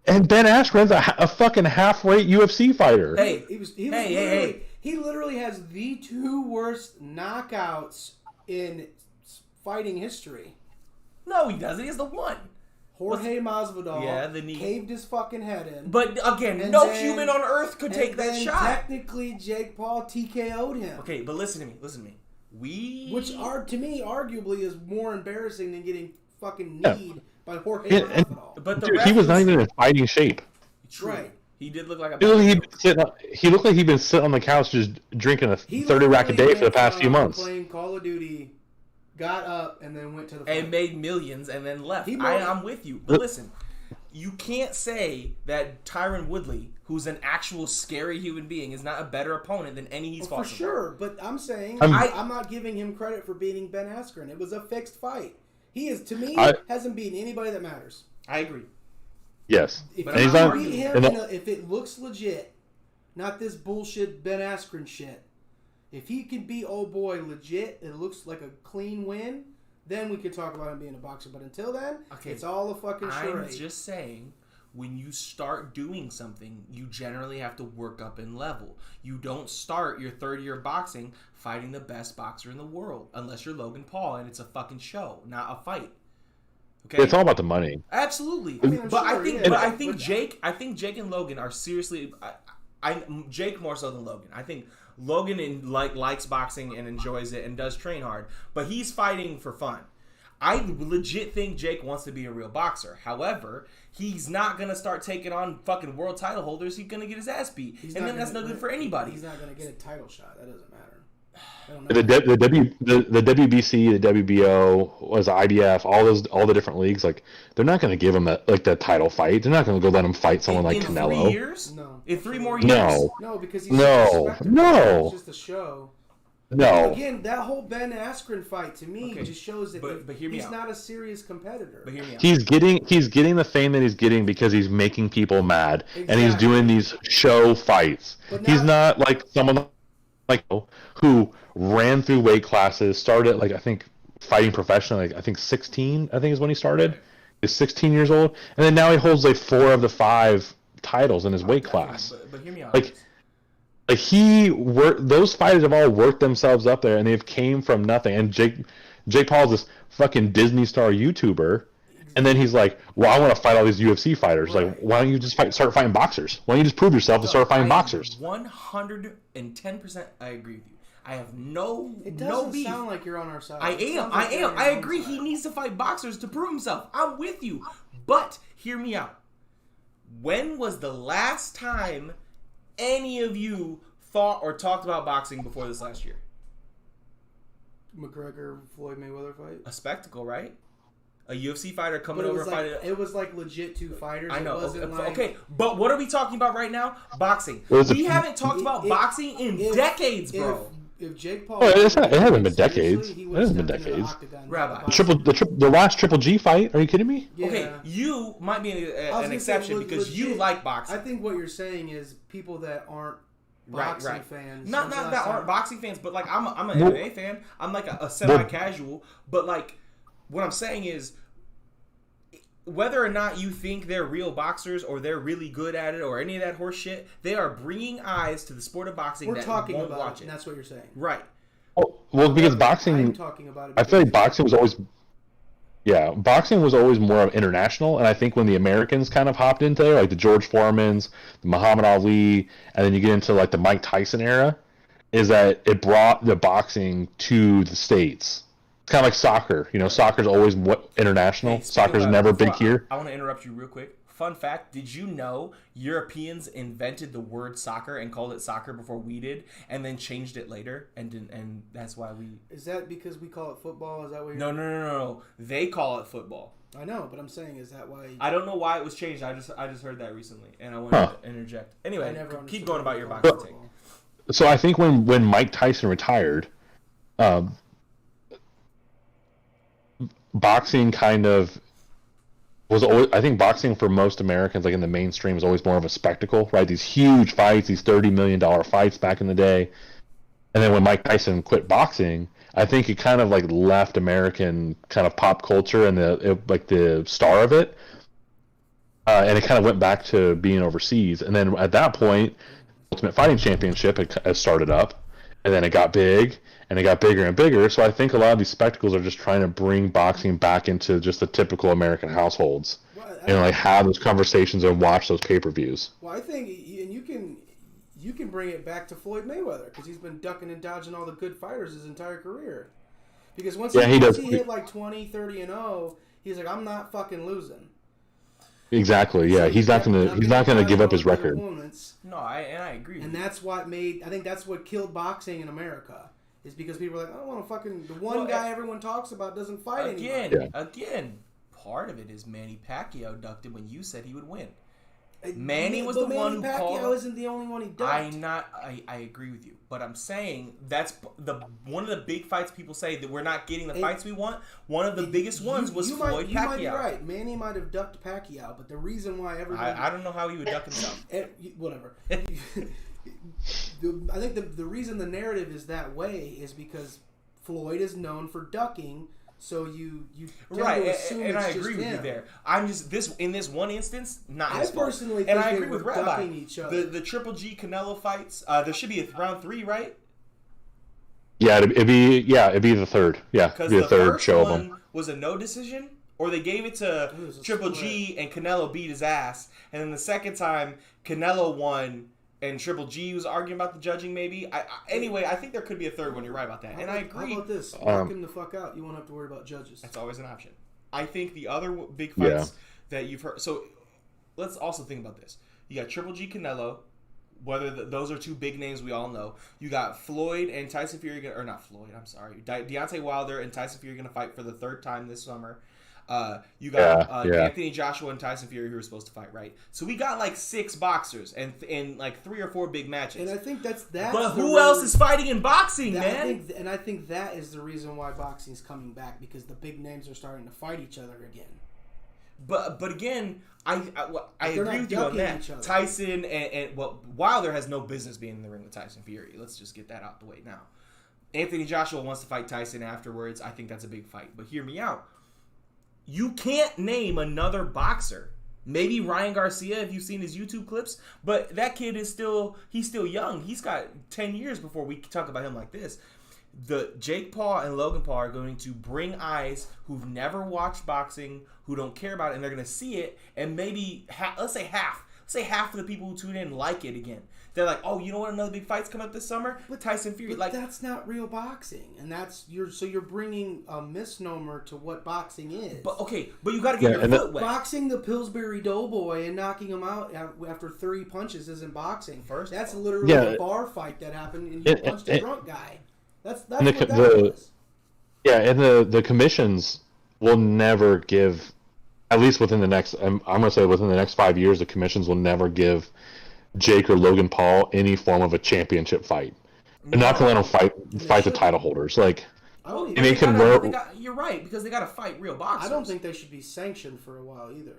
And Ben Askren's a fucking half-weight UFC fighter. He literally has the two worst knockouts in fighting history. No, he doesn't. He has the one. Jorge Masvidal caved his fucking head in. But again, no human on earth could take that shot. Technically, Jake Paul TKO'd him. Okay, but listen to me. Which are to me arguably is more embarrassing than getting fucking kneed by Jorge Masvidal. But he was not even in fighting shape. Right. He did look like a. He looked like he'd been sitting on the couch just drinking a 30 rack a day for the past few months. Playing Call of Duty, got up and then went to the fight. And made millions and then left. I'm with you, but listen. You can't say that Tyron Woodley, who's an actual scary human being, is not a better opponent than any he's fought. For sure, but I'm saying I'm not giving him credit for beating Ben Askren. It was a fixed fight. He is, to me, hasn't beaten anybody that matters. I agree. Yes. If you beat him, if it looks legit, not this bullshit Ben Askren shit. If he can beat old boy legit, it looks like a clean win. Then we could talk about him being a boxer. But until then, it's all a fucking charade. I'm just saying, when you start doing something, you generally have to work up in level. You don't start your third year of boxing fighting the best boxer in the world, unless you're Logan Paul and it's a fucking show, not a fight. Okay, it's all about the money. Absolutely, I think Jake and Logan are seriously. Jake more so than Logan. I think Logan likes boxing and enjoys it and does train hard, but he's fighting for fun. I legit think Jake wants to be a real boxer. However, he's not going to start taking on fucking world title holders. He's going to get his ass beat. And then that's no good for anybody. He's not going to get a title shot. That doesn't matter. The WBC, the WBO, was IBF, all the different leagues. Like, they're not going to give him that title fight. They're not going to go let him fight someone like Canelo. 3 years? No. In 3 more years? No, because he's no. It's just a show. No. Again, that whole Ben Askren fight to me just shows that he's not a serious competitor. But hear me out. He's getting the fame that he's getting because he's making people mad, and he's doing these show fights. He's not like someone like who ran through weight classes, started I think fighting professionally. I think 16. I think is when he started. He's 16 years old, and then now he holds 4 of the 5 titles in his weight class. But hear me out. Those fighters have all worked themselves up there, and they've came from nothing. And Jake Paul's this fucking Disney star YouTuber, and then he's like, "Well, I want to fight all these UFC fighters." Right. Like, why don't you just start fighting boxers? Why don't you just prove yourself and start fighting boxers? 110%, I agree with you. I have no beef. It doesn't sound like you're on our side. I am. I agree. He needs to fight boxers to prove himself. I'm with you. But hear me out. When was the last time any of you thought or talked about boxing before this last year? McGregor Floyd Mayweather fight. A spectacle, right? A UFC fighter coming over fighting. It was legit 2 fighters. I know. It wasn't okay, but what are we talking about right now? Boxing. We haven't talked about boxing in decades, bro. If Jake Paul, it hasn't been decades. It hasn't been decades. Rabbi. The last Triple G fight. Are you kidding me? Yeah. Okay, you might be an exception because you like boxing. I think what you're saying is people that aren't boxing fans. Not that aren't boxing fans, but I'm an MMA fan. I'm a semi-casual, but what I'm saying is, whether or not you think they're real boxers or they're really good at it or any of that horse shit, they are bringing eyes to the sport of boxing. We're that talking won't about watch it, and that's what you're saying. Right. Well, because boxing, I'm talking about it. I feel like boxing was always, boxing was always more of international, and I think when the Americans kind of hopped into there, like the George Foremans, the Muhammad Ali, and then you get into the Mike Tyson era, is that it brought the boxing to the States. It's kind of like soccer. Soccer's always international. Hey, Soccer's never big here. I want to interrupt you real quick. Fun fact, did you know Europeans invented the word soccer and called it soccer before we did, and then changed it later, and that's why we... Is that because we call it football? Is that what you're... No. They call it football. I know, but I'm saying, is that why... I don't know why it was changed. I just heard that recently, and I wanted to interject. Anyway, keep going about your boxing take. So I think when Mike Tyson retired... boxing kind of was always, I think boxing for most Americans, in the mainstream, is always more of a spectacle, right? These huge fights, these $30 million fights back in the day. And then when Mike Tyson quit boxing, I think it kind of left American kind of pop culture and the star of it. And it kind of went back to being overseas. And then at that point, Ultimate Fighting Championship has started up. and then it got big, and it got bigger and bigger. So I think a lot of these spectacles are just trying to bring boxing back into just the typical American households, and like have those conversations and watch those pay-per-views. Well, I think, and you can bring it back to Floyd Mayweather because he's been ducking and dodging all the good fighters his entire career. Because once he hit like 20, 30 and 0, he's like, I'm not fucking losing. Exactly. Yeah, he's not gonna give up his record. No, I agree. And that's what I think that's what killed boxing in America. Is because people are like, I don't want to fucking the one guy everyone talks about doesn't fight anymore. Again, part of it is Manny Pacquiao ducked it when you said he would win. Manny was the one who called. Pacquiao isn't the only one he ducked. I agree with you, but I'm saying that's one of the big fights people say that we're not getting the fights we want. One of the biggest ones was Floyd Pacquiao. You might be right. Manny might have ducked Pacquiao, but the reason why everybody I don't know how he would duck himself. Whatever. I think the reason the narrative is that way is because Floyd is known for ducking. So you right, and I agree with you there. I'm just in this one instance, not his fault. Personally, and I agree with Rabbi. The Triple G Canelo fights. There should be a round 3, right? Yeah, it'd be the third. Yeah, it'd be the third show of them. One was a no decision, or they gave it to Triple G and Canelo beat his ass, and then the second time Canelo won. And Triple G was arguing about the judging, maybe. Anyway, I think there could be a third one. You're right about that. And I agree. How about this? Knock him the fuck out. You won't have to worry about judges. That's always an option. I think the other big fights that you've heard... So, let's also think about this. You got Triple G Canelo, whether those are two big names we all know. You got Floyd and Tyson Fury... Or not Floyd, I'm sorry. Deontay Wilder and Tyson Fury going to fight for the third time this summer. You got Anthony Joshua and Tyson Fury who are supposed to fight, right? So we got like 6 boxers and like 3 or 4 big matches. And I think that's But who else is fighting in boxing, man? I think that is the reason why boxing's coming back, because the big names are starting to fight each other again. But again, I agree with you on that. Tyson and Wilder has no business being in the ring with Tyson Fury. Let's just get that out the way now. Anthony Joshua wants to fight Tyson afterwards. I think that's a big fight. But hear me out. You can't name another boxer. Maybe Ryan Garcia, if you've seen his YouTube clips, but that kid is still young. He's got 10 years before we talk about him like this. The Jake Paul and Logan Paul are going to bring eyes who've never watched boxing, who don't care about it, and they're going to see it, and maybe let's say half of the people who tune in like it again. They're like, oh, you know what? Another big fight's coming up this summer with Tyson Fury. But that's not real boxing, and you're bringing a misnomer to what boxing is. But you got to get your foot wet. Boxing the Pillsbury Doughboy and knocking him out after 3 punches isn't boxing. That's literally a bar fight that happened, and you punched a drunk guy. That's what that was. Yeah, and the commissions will never give, at least within the next, I'm going to say within the next 5 years, the commissions will never give Jake or Logan Paul any form of a championship fight. They're not going to let them fight the title holders. Like, you're right, because they got to fight real boxers. I don't think they should be sanctioned for a while either.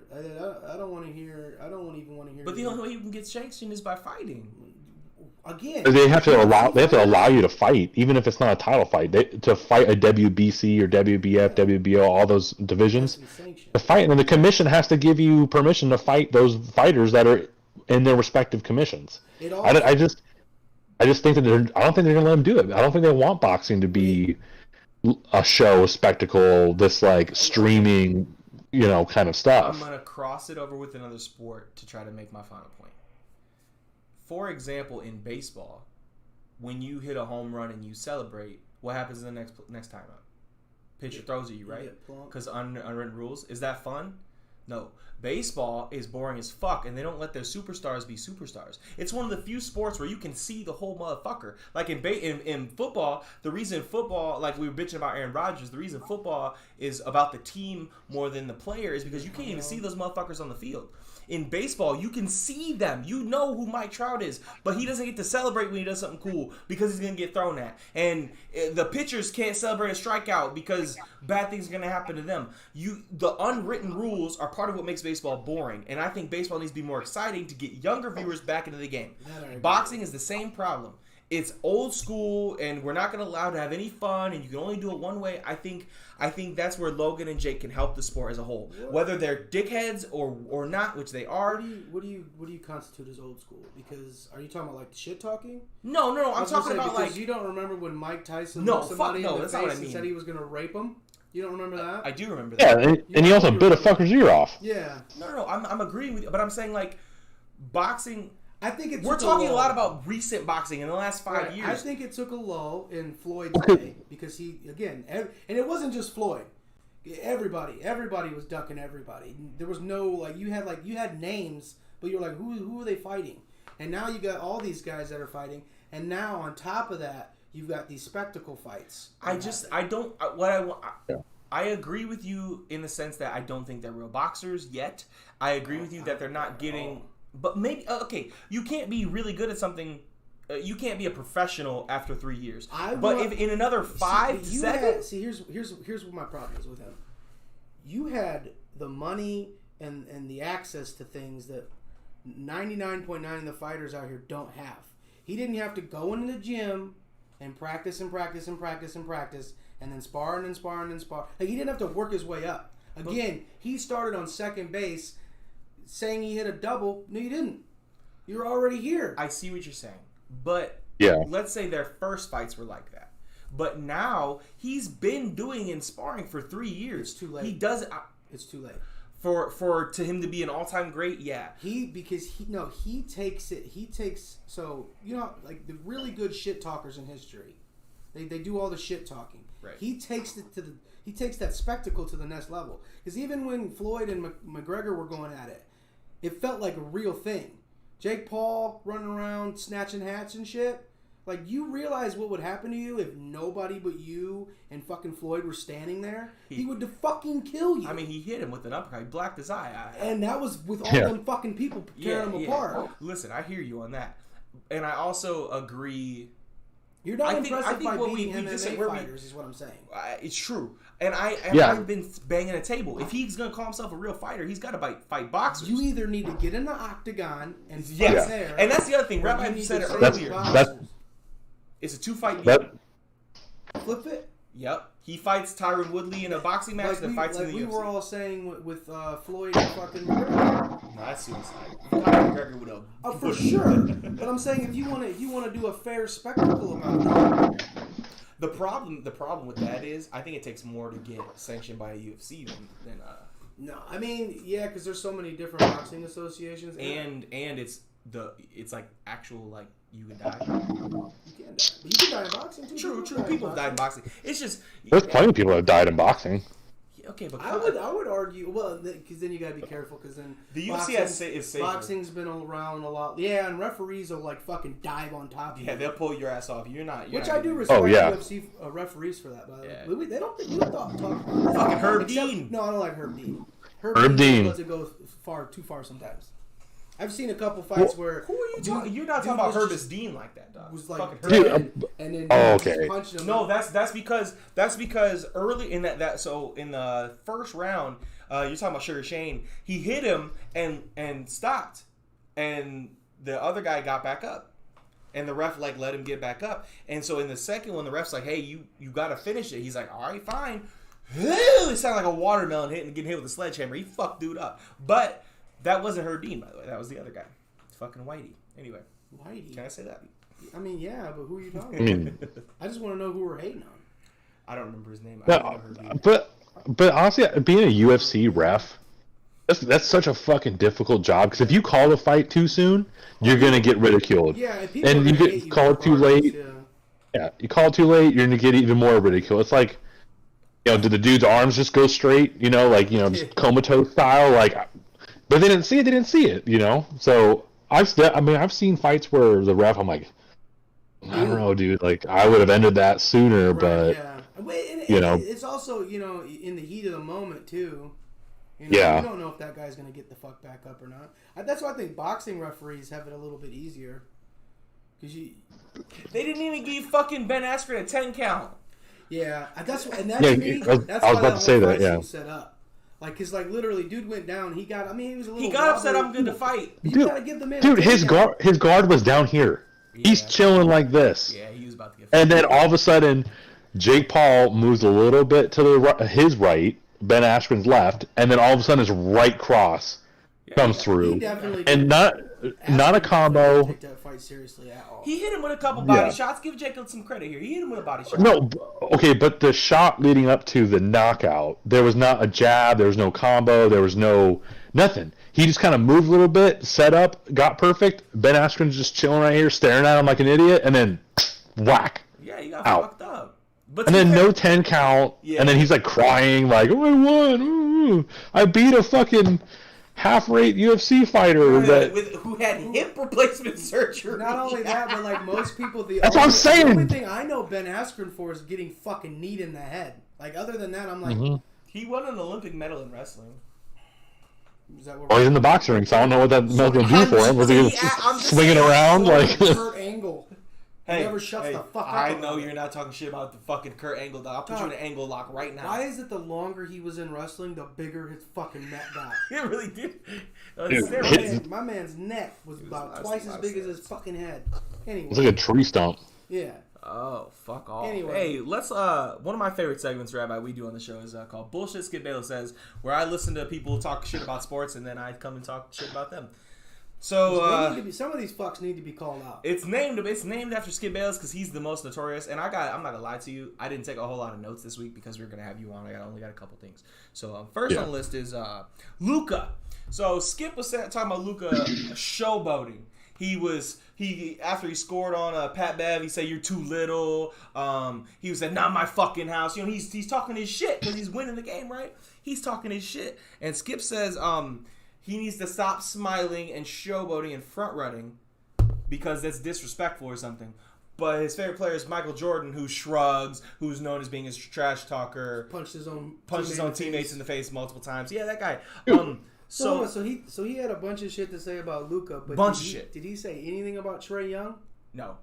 I don't want to hear. I don't even want to hear. But the only way you can get sanctioned is by fighting. Again, they have to allow you to fight, even if it's not a title fight. To fight a WBC or WBF, WBO, all those divisions, to fight, and then the commission has to give you permission to fight those fighters that are in their respective commissions. I just think that I don't think they're gonna let them do it. I don't think they want boxing to be a show, a spectacle, this like streaming, kind of stuff. I'm gonna cross it over with another sport to try to make my final point. For example, in baseball, when you hit a home run and you celebrate, what happens in the next time up? Pitcher throws at you, right? Because unwritten rules. Is that fun? No. Baseball is boring as fuck, and they don't let their superstars be superstars. It's one of the few sports where you can see the whole motherfucker. Like in football, the reason football, like we were bitching about Aaron Rodgers, the reason football is about the team more than the player is because you can't even see those motherfuckers on the field. In baseball, you can see them. You know who Mike Trout is, but he doesn't get to celebrate when he does something cool because he's going to get thrown at. And the pitchers can't celebrate a strikeout because bad things are going to happen to them. The unwritten rules are part of what makes baseball boring, and I think baseball needs to be more exciting to get younger viewers back into the game. Boxing is the same problem. it's old school, and we're not gonna allow to have any fun, and you can only do it one way. I think that's where Logan and Jake can help the sport as a whole, whether they're dickheads or not, which they are. What do you constitute as old school? Because are you talking about like shit talking? No. I'm talking about like you don't remember when Mike Tyson looked somebody in the face and said he was gonna rape him. You don't remember that? I do remember that. Yeah, and he also bit a fucker's ear off. Yeah. No. I'm agreeing with you, but I'm saying like boxing. I think we're talking a lot about recent boxing in the last 5 years. I think it took a lull in Floyd's day because he and it wasn't just Floyd. Everybody was ducking everybody. There was no like you had names, but you were like, who are they fighting? And now you got all these guys that are fighting, and now on top of that, you've got these spectacle fights. I agree with you in the sense that I don't think they're real boxers yet. I agree with you that they're not getting. But maybe okay, you can't be really good at something. You can't be a professional after 3 years. If in another 5 seconds, here's what my problem is with him. You had the money and the access to things that 99.9 of the fighters out here don't have. He didn't have to go into the gym and practice, and then spar. Like he didn't have to work his way up. Again, he started on second base. Saying he hit a double, no, you didn't. You're already here. I see what you're saying, but let's say their first fights were like that. But now he's been doing and sparring for 3 years. It's too late. He does. It's too late for to him to be an all-time great. Yeah, he takes it. He takes so like the really good shit talkers in history. They do all the shit talking. Right. He takes it to he takes that spectacle to the next level. Because even when Floyd and McGregor were going at it. It felt like a real thing. Jake Paul running around snatching hats and shit. Like, you realize what would happen to you if nobody but you and fucking Floyd were standing there? He would fucking kill you. I mean, he hit him with an uppercut. He blacked his eye. And that was with all them fucking people tearing him apart. Listen, I hear you on that. And I also agree. You're not impressed by beating MMA fighters, is what I'm saying. It's true. And I've been banging a table. If he's going to call himself a real fighter, he's got to fight boxers. You either need to get in the octagon and fight there. And that's the other thing. Rabbi said it earlier. It's a 2-fight deal. Flip it? Yep. He fights Tyron Woodley in a boxing match, then fights in the UFC. We were all saying with Floyd and fucking McGregor. No, that's suicide. McGregor would have. For sure. But I'm saying if you want to do a fair spectacle about it. The problem with that is I think it takes more to get sanctioned by a UFC than No, I mean because there's so many different boxing associations and it's like actual like you can die. You can die. You can die in boxing too. True. People have died in boxing. It's just there's plenty of people that have died in boxing. Okay, but I would argue because then you gotta be careful because then the UFC is safer. Boxing's been around a lot. Yeah, and referees will like fucking dive on top of you. Yeah, they'll pull your ass off. You're not. Which I do respect UFC referees for that. By the way, they don't think you talk about that. Fucking Herb Dean. No, I don't like Herb Dean. Herb Dean lets it go too far sometimes. I've seen a couple fights where who are you talking? You're not talking about Herbis Dean like that, dog. Was like and then punched him. No, that's because early in so in the first round, you're talking about Sugar Shane. He hit him and stopped, and the other guy got back up, and the ref like let him get back up. And so in the second one, the ref's like, "Hey, you got to finish it." He's like, "All right, fine." It sounded like a watermelon getting hit with a sledgehammer. He fucked dude up, but. That wasn't Herb Dean, by the way. That was the other guy. Fucking Whitey. Anyway. Whitey? Can I say that? I mean, yeah, but who are you talking about? I just want to know who we're hating on. I don't remember his name. But honestly, being a UFC ref, that's such a fucking difficult job. Because if you call a fight too soon, you're going to get ridiculed. Yeah, and you get called too late. Yeah, you call it too late, you're going to get even more ridiculed. It's like, did the dude's arms just go straight? Just comatose style? Like... But they didn't see it, So I've seen fights where the ref, I'm like, I don't know, dude. Like I would have ended that sooner, right, but it's also in the heat of the moment too. You don't know if that guy's gonna get the fuck back up or not. That's why I think boxing referees have it a little bit easier. They didn't even give fucking Ben Askren a 10 count. Yeah, that's why I was about to say that. Yeah. Set up. Like, cause literally, dude went down. He was a little. He got upset. I'm good to fight. You gotta give the man. Dude, his guard was down here. He's chilling like this. Yeah, he was about to get. And then all of a sudden, Jake Paul moves a little bit to his right, Ben Askren's left, and then all of a sudden his right cross comes through, and not a combo. Take that fight seriously at all. He hit him with a couple body shots. Give Jacob some credit here. He hit him with a body shot. No, okay, but the shot leading up to the knockout, there was not a jab, there was no combo, there was no nothing. He just kind of moved a little bit, set up, got perfect. Ben Askren's just chilling right here, staring at him like an idiot, and then whack. Yeah, he got out. fucked up. But and then no 10 count, and then he's like crying, like, "Oh, I won! Ooh, I beat a fucking half-rate UFC fighter who had hip replacement surgery." Not only that, but like most people, that's what I'm saying. The only thing I know Ben Askren for is getting fucking kneed in the head. Like other than that, I'm like, he won an Olympic medal in wrestling. Is that what he's in the boxing ring, so I don't know what that medal's gonna do for him. Was he swinging around like Kurt Angle? Hey, never shuts the fuck up. I know you're not talking shit about the fucking Kurt Angle dog. I'll put you in an angle lock right now. Why is it the longer he was in wrestling, the bigger his fucking neck got? It really did. My man's neck was about twice as big as his fucking head. Anyway, it's like a tree stump. Yeah. Oh, fuck off. Anyway. Hey, let's, one of my favorite segments, Rabbi, we do on the show is called Bullshit Skip Bayless Says, where I listen to people talk shit about sports and then I come and talk shit about them. So, some of these fucks need to be called out. It's named after Skip Bayless because he's the most notorious. And I'm not gonna lie to you, I didn't take a whole lot of notes this week because we were gonna have you on. I only got a couple things. So first on the list is Luka. So Skip was talking about Luka showboating. He after he scored on Pat Bev, he said you're too little. He was said not my fucking house. You know he's talking his shit because he's winning the game, right? He's talking his shit, and Skip says he needs to stop smiling and showboating and front running because that's disrespectful or something. But his favorite player is Michael Jordan, who shrugs, who's known as being a trash talker, punched his own teammates in the face multiple times. Yeah, that guy. So he had a bunch of shit to say about Luka, but did he say anything about Trae Young? No.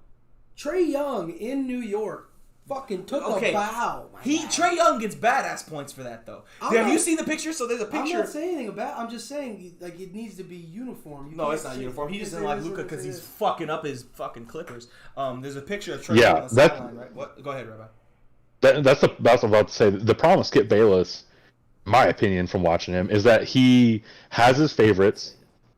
Trae Young in New York fucking took a bow. Trae Young gets badass points for that though. Have you seen the picture? So there's a picture. I'm not saying anything about. I'm just saying like it needs to be uniform. No, it's not uniform. He just didn't like Luka because he's fucking up his fucking Clippers. There's a picture of Trae Young on the sideline, right? What? Go ahead, Rabbi. That's what I was about to say. The problem with Skip Bayless, my opinion from watching him, is that he has his favorites,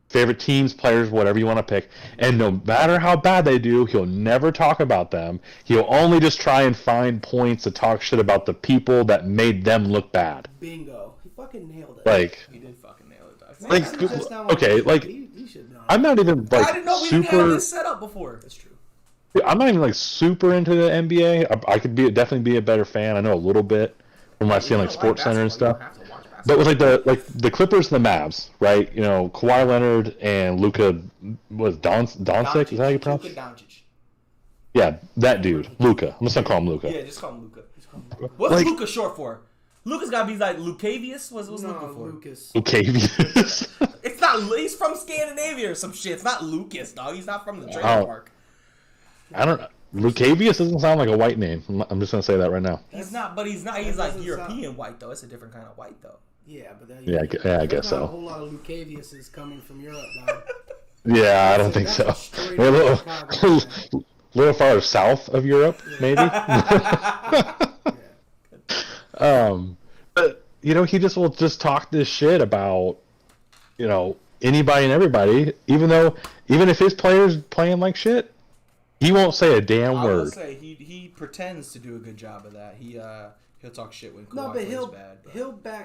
favorite teams, players, whatever you want to pick, and no matter how bad they do, he'll never talk about them. He'll only just try and find points to talk shit about the people that made them look bad. Bingo. He fucking nailed it. Like, he did fucking nail it. He should know. I'm not even like I didn't know we didn't have this set up before. That's true. I'm not even like super into the NBA. I could definitely be a better fan. I know a little bit from what I see on like Sports Center and stuff. But with the Clippers and the Mavs, right? You know, Kawhi Leonard and Luka was Doncic. Is that how you pronounce it? Doncic. Yeah, that dude, Luka. I'm just gonna call him Luka. Yeah, just call him Luka. What's Luka short for? Luka's gotta be like Lukavius. What's Luka for? Lucas. Lukavius. It's not. He's from Scandinavia or some shit. It's not Lucas, dog. He's not from the trademark. I don't know. Lukavius doesn't sound like a white name. I'm just gonna say that right now. He's not, but he's not. He's like European white though. It's a different kind of white though. Yeah, but I guess so. A whole lot of Lucaviuses coming from Europe, dog. Yeah, I don't think so. A little farther south of Europe, maybe. But he just will talk this shit about, anybody and everybody, even if his players playing like shit, he won't say a damn word. I will say he pretends to do a good job of that. He'll talk shit when Kawhi plays bad. But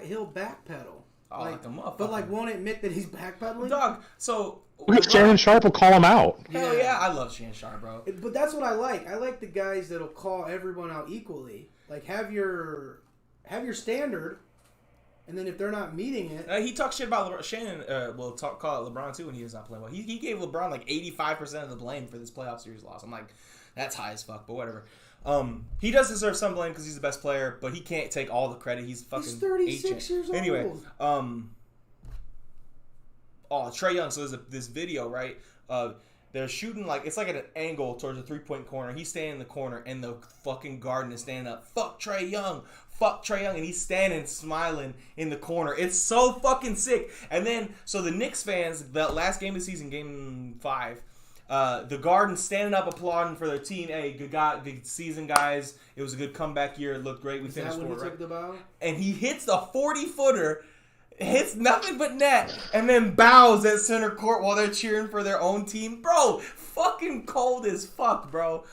he'll backpedal. Like a motherfucker. But won't admit that he's backpedaling. Dog. So Shannon Sharp will call him out. Hell yeah, I love Shannon Sharp, bro. But that's what I like. I like the guys that'll call everyone out equally. Like have your standard, and then if they're not meeting it, he talks shit about LeBron. Shannon will call it LeBron too when he was not playing well. He gave LeBron like 85% of the blame for this playoff series loss. I'm like, that's high as fuck, but whatever. He does deserve some blame because he's the best player, but he can't take all the credit. He's 36 years old. Anyway, Trae Young. So there's this video, right? They're shooting it's like at an angle towards the 3-point corner. He's standing in the corner, and the fucking Garden is standing up. Fuck Trae Young, and he's standing smiling in the corner. It's so fucking sick. And then so the Knicks fans, the last game of the season, game 5. The Garden standing up, applauding for their team. Hey, good season, guys. It was a good comeback year. It looked great. We finished when he fourth, took the bow? and he hits a 40-footer, hits nothing but net, and then bows at center court while they're cheering for their own team. Bro, fucking cold as fuck, bro.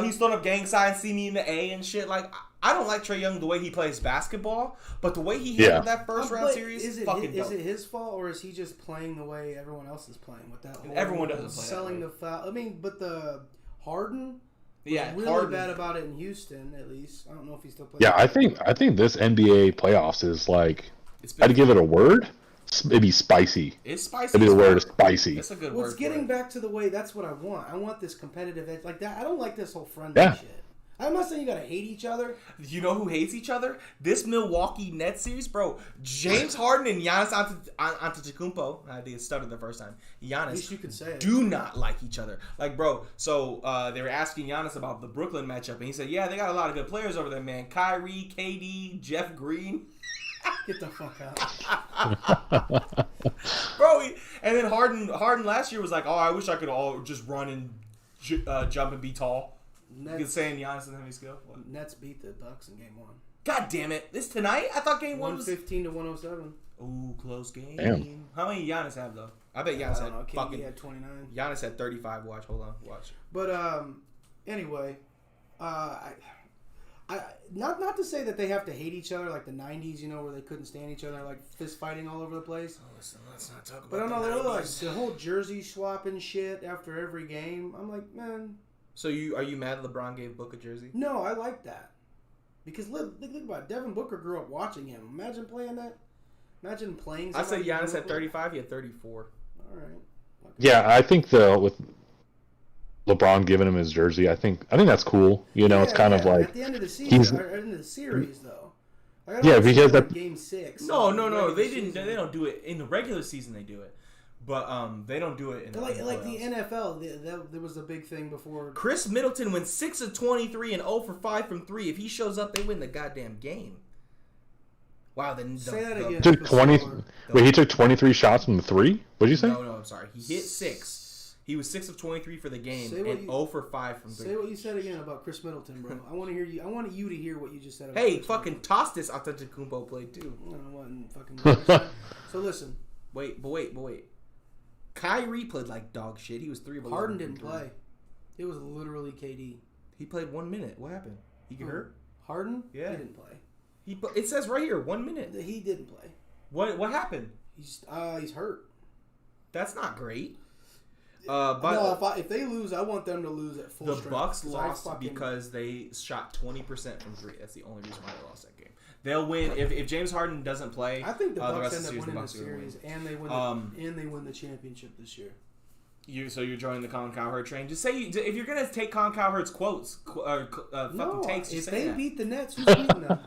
He's throwing up gang signs, see me in the A and shit. Like, I don't like Trae Young the way he plays basketball, but the way he handled that first round series is fucking dope. Is it his fault, or is he just playing the way everyone else is playing with that whole Everyone doesn't play selling the foul? I mean, but the Harden was Yeah, really Harden. bad about it in Houston, at least. I don't know if he still plays. Yeah, I think this NBA playoffs is like, It's been I'd give it a word. Maybe spicy. It's spicy. Maybe the as word is fuck. spicy. That's a good Well, word. it's getting for it. back to the way. That's what I want. I want this competitive edge like that. I don't like this whole friendly Yeah. shit. I'm not saying you gotta hate each other. You know who hates each other? This Milwaukee Nets series, bro. James Harden and Giannis Antetokounmpo. I did stuttered the first time. At least Giannis you can say it. do not like each other. Like, bro. So they were asking Giannis about the Brooklyn matchup, and he said, "Yeah, they got a lot of good players over there, man. Kyrie, KD, Jeff Green." Get the fuck out. Bro, and then Harden last year was like, "Oh, I wish I could all just run and jump and be tall." You Nets, saying Giannis doesn't have any skill? What? Nets beat the Bucks in game one. God damn it! This tonight? I thought game one was. 115 to 107. Ooh, close game. Damn. How many Giannis have though? I bet Giannis I don't know. had KD fucking. had 29. Giannis had 35. Watch, hold on, watch. But anyway, I not to say that they have to hate each other like the '90s, you know, where they couldn't stand each other, like fist fighting all over the place. Oh, listen, let's not talk about. But I don't know, the they're like 90s. the whole jersey swapping shit after every game. I'm like, man, So are you mad LeBron gave Book a jersey? no, I like that because think about it. Devin Booker grew up watching him. Imagine playing that. Imagine playing. I said somebody you Giannis grew had up with. 35. He had 34. All right. Okay. Yeah, I think with LeBron giving him his jersey, I think that's cool. You know, it's kind of like at the end of the season, he's- or end of the series, though. Like, I don't Yeah, understand because like that- game 6. No, regular they didn't. season. They don't do it in the regular season. They do it, but they don't do it in the Like the playoffs. NFL, there was a big thing before. Chris Middleton went 6 of 23 and 0 for 5 from 3. If he shows up, they win the goddamn game. Wow, then Say that again. took 20. Wait, he took 23 shots from the three. What'd you say? No, I'm sorry. He hit 6. He was 6 of 23 for the game Say and what you- 0 for 5 from 3. Say what you said again about Chris Middleton, bro. I want to hear you. I want you to hear what you just said. About Hey, Chris fucking toss this Antetokounmpo played too. Middleton. I wasn't fucking. So listen, Wait. Kyrie played like dog shit. He was 3 of 11 Harden from didn't 3. play. It was literally KD. He played 1 minute. What happened? He get hurt? Harden? Yeah. He didn't play. It says right here 1 minute. He didn't play. What happened? He's hurt. That's not great. No, But if they lose, I want them to lose at full the strength. Bucks 'Cause I lost fucking- because they shot 20% from 3. That's the only reason why they lost that game. They'll win if James Harden doesn't play. I think the the Bucks rest end of up the winning the Bucks are gonna series, win. and they win the championship this year. So you're joining the Colin Cowherd train. Just say if you're gonna take Colin Cowherd's quotes, fucking No, takes. if Just they say that. beat the Nets, who's beating them?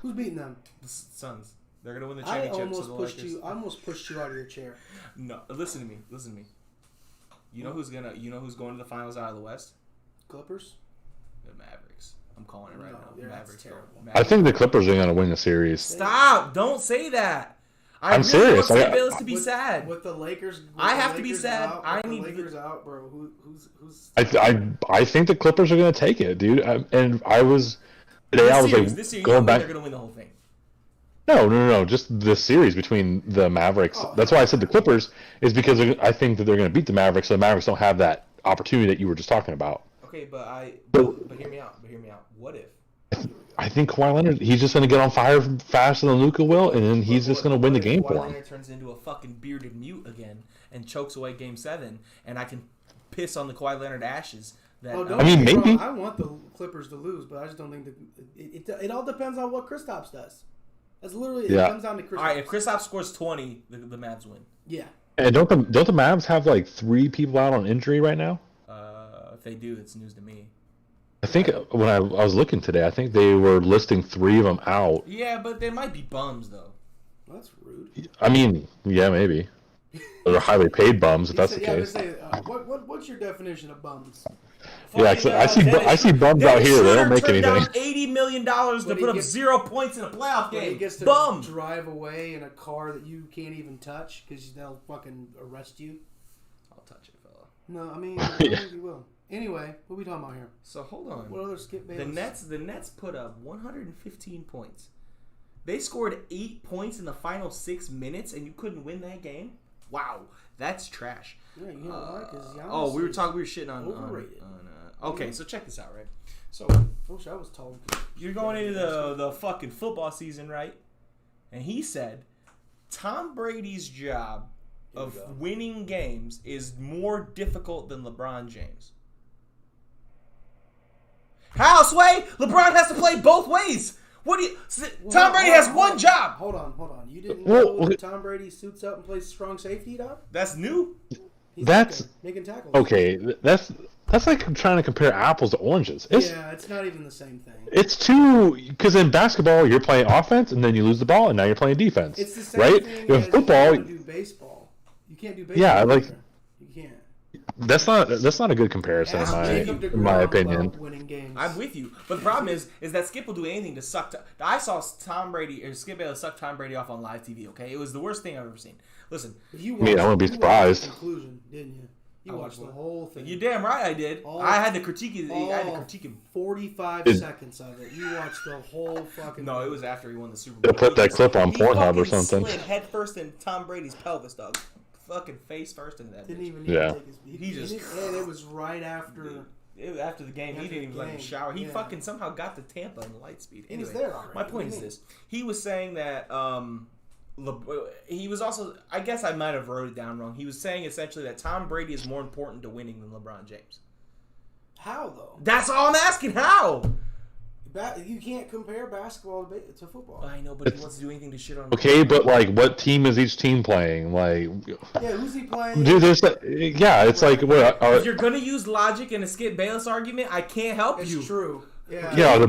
Who's beating them? The Suns. They're gonna win the I championship. almost to the pushed Lakers. you. I almost pushed you out of your chair. No, listen to me. You know who's going to the finals out of the West? Clippers. The Mavericks. I'm calling it right No, now. yeah, that's Mavericks. terrible. I think the Clippers are going to win the series. Stop! Don't say that. I'm really serious. Want Sam Bayless to be With- sad. With the Lakers, I have to be sad. Out, I with need the the- Lakers out, bro. Who's? I think the Clippers are going to take it, dude. And I was today. I was this year, like going back. they're gonna win the whole thing. No. Just the series between the Mavericks. Oh, That's why I said the Clippers is because I think that they're going to beat the Mavericks. So the Mavericks don't have that opportunity that you were just talking about. Okay, but hear me out. What if? I think Kawhi Leonard, he's just going to get on fire faster than Luka will, and then he's just going to win the game Kawhi for him. Leonard turns into a fucking bearded mute again and chokes away Game 7, and I can piss on the Kawhi Leonard ashes. That Oh, don't I mean, get me wrong, maybe. I want the Clippers to lose, but I just don't think it all depends on what Kristaps does. That's literally Yeah. it comes down to Kristaps. all right, if Kristaps scores 20, the Mavs win. Yeah. And don't the Mavs have like 3 people out on injury right now? If they do, it's news to me. I think when I was looking today, I think they were listing 3 of them out. Yeah, but they might be bums though. Well, that's rude. I mean, yeah, maybe. They're highly paid bums if He that's said- the yeah, case. they say, what's your definition of bums? Yeah, I see bums out here. They don't make anything. Down $80 million to But he put up gets- 0 points in a playoff But he game. gets to Bum. drive away in a car that you can't even touch because they'll fucking arrest you. I'll touch it, fella. No, I mean, I don't think he will. Anyway, what are we talking about here? So hold on. What other Skip Bayless? The Nets put up 115 points. They scored 8 points in the final 6 minutes, and you couldn't win that game. Wow, that's trash. Yeah, you know why? Because we were shitting on overrated. Okay, so check this out, right? So I wish I was told. you're going into the fucking football season, right? And he said Tom Brady's job of winning games is more difficult than LeBron James. How, Sway? LeBron has to play both ways. What do you? Tom Brady has one job. Hold on. You didn't know that Tom Brady suits up and plays strong safety, dog? That's new. He's making tackles. Okay. That's like trying to compare apples to oranges. It's not even the same thing. It's too because in basketball you're playing offense and then you lose the ball and now you're playing defense. It's the same right? thing In as football, you do baseball. You can't do baseball. Yeah, like you can't. that's not a good comparison in my opinion. Winning games. I'm with you, but the problem is that Skip will do anything to suck. I saw Skip Bayless suck Tom Brady off on live TV. Okay, it was the worst thing I've ever seen. Listen, I wouldn't be surprised. Conclusion, didn't you? You watched the whole thing. You're damn right I did. I had to critique him. 45 seconds of it. You watched the whole fucking. No, it was after he won the Super Bowl. They put that clip on Pornhub or something. He slid head first in Tom Brady's pelvis, dog. Fucking face first into that. Didn't even take his. And it was right after. After the game, he didn't even let him shower. He fucking somehow got to Tampa in light speed. Anyway, he was there already. My point is this: he was saying that he was also. I guess I might have wrote it down wrong. He was saying essentially that Tom Brady is more important to winning than LeBron James. How though? That's all I'm asking. How? You can't compare basketball to football. I know, but he wants to do anything to shit on. Okay, but like, what team is each team playing? Like, who's he playing? Dude, it's like what? If you're gonna use logic in a Skip Bayless argument, I can't help you. It's true. Yeah. Are the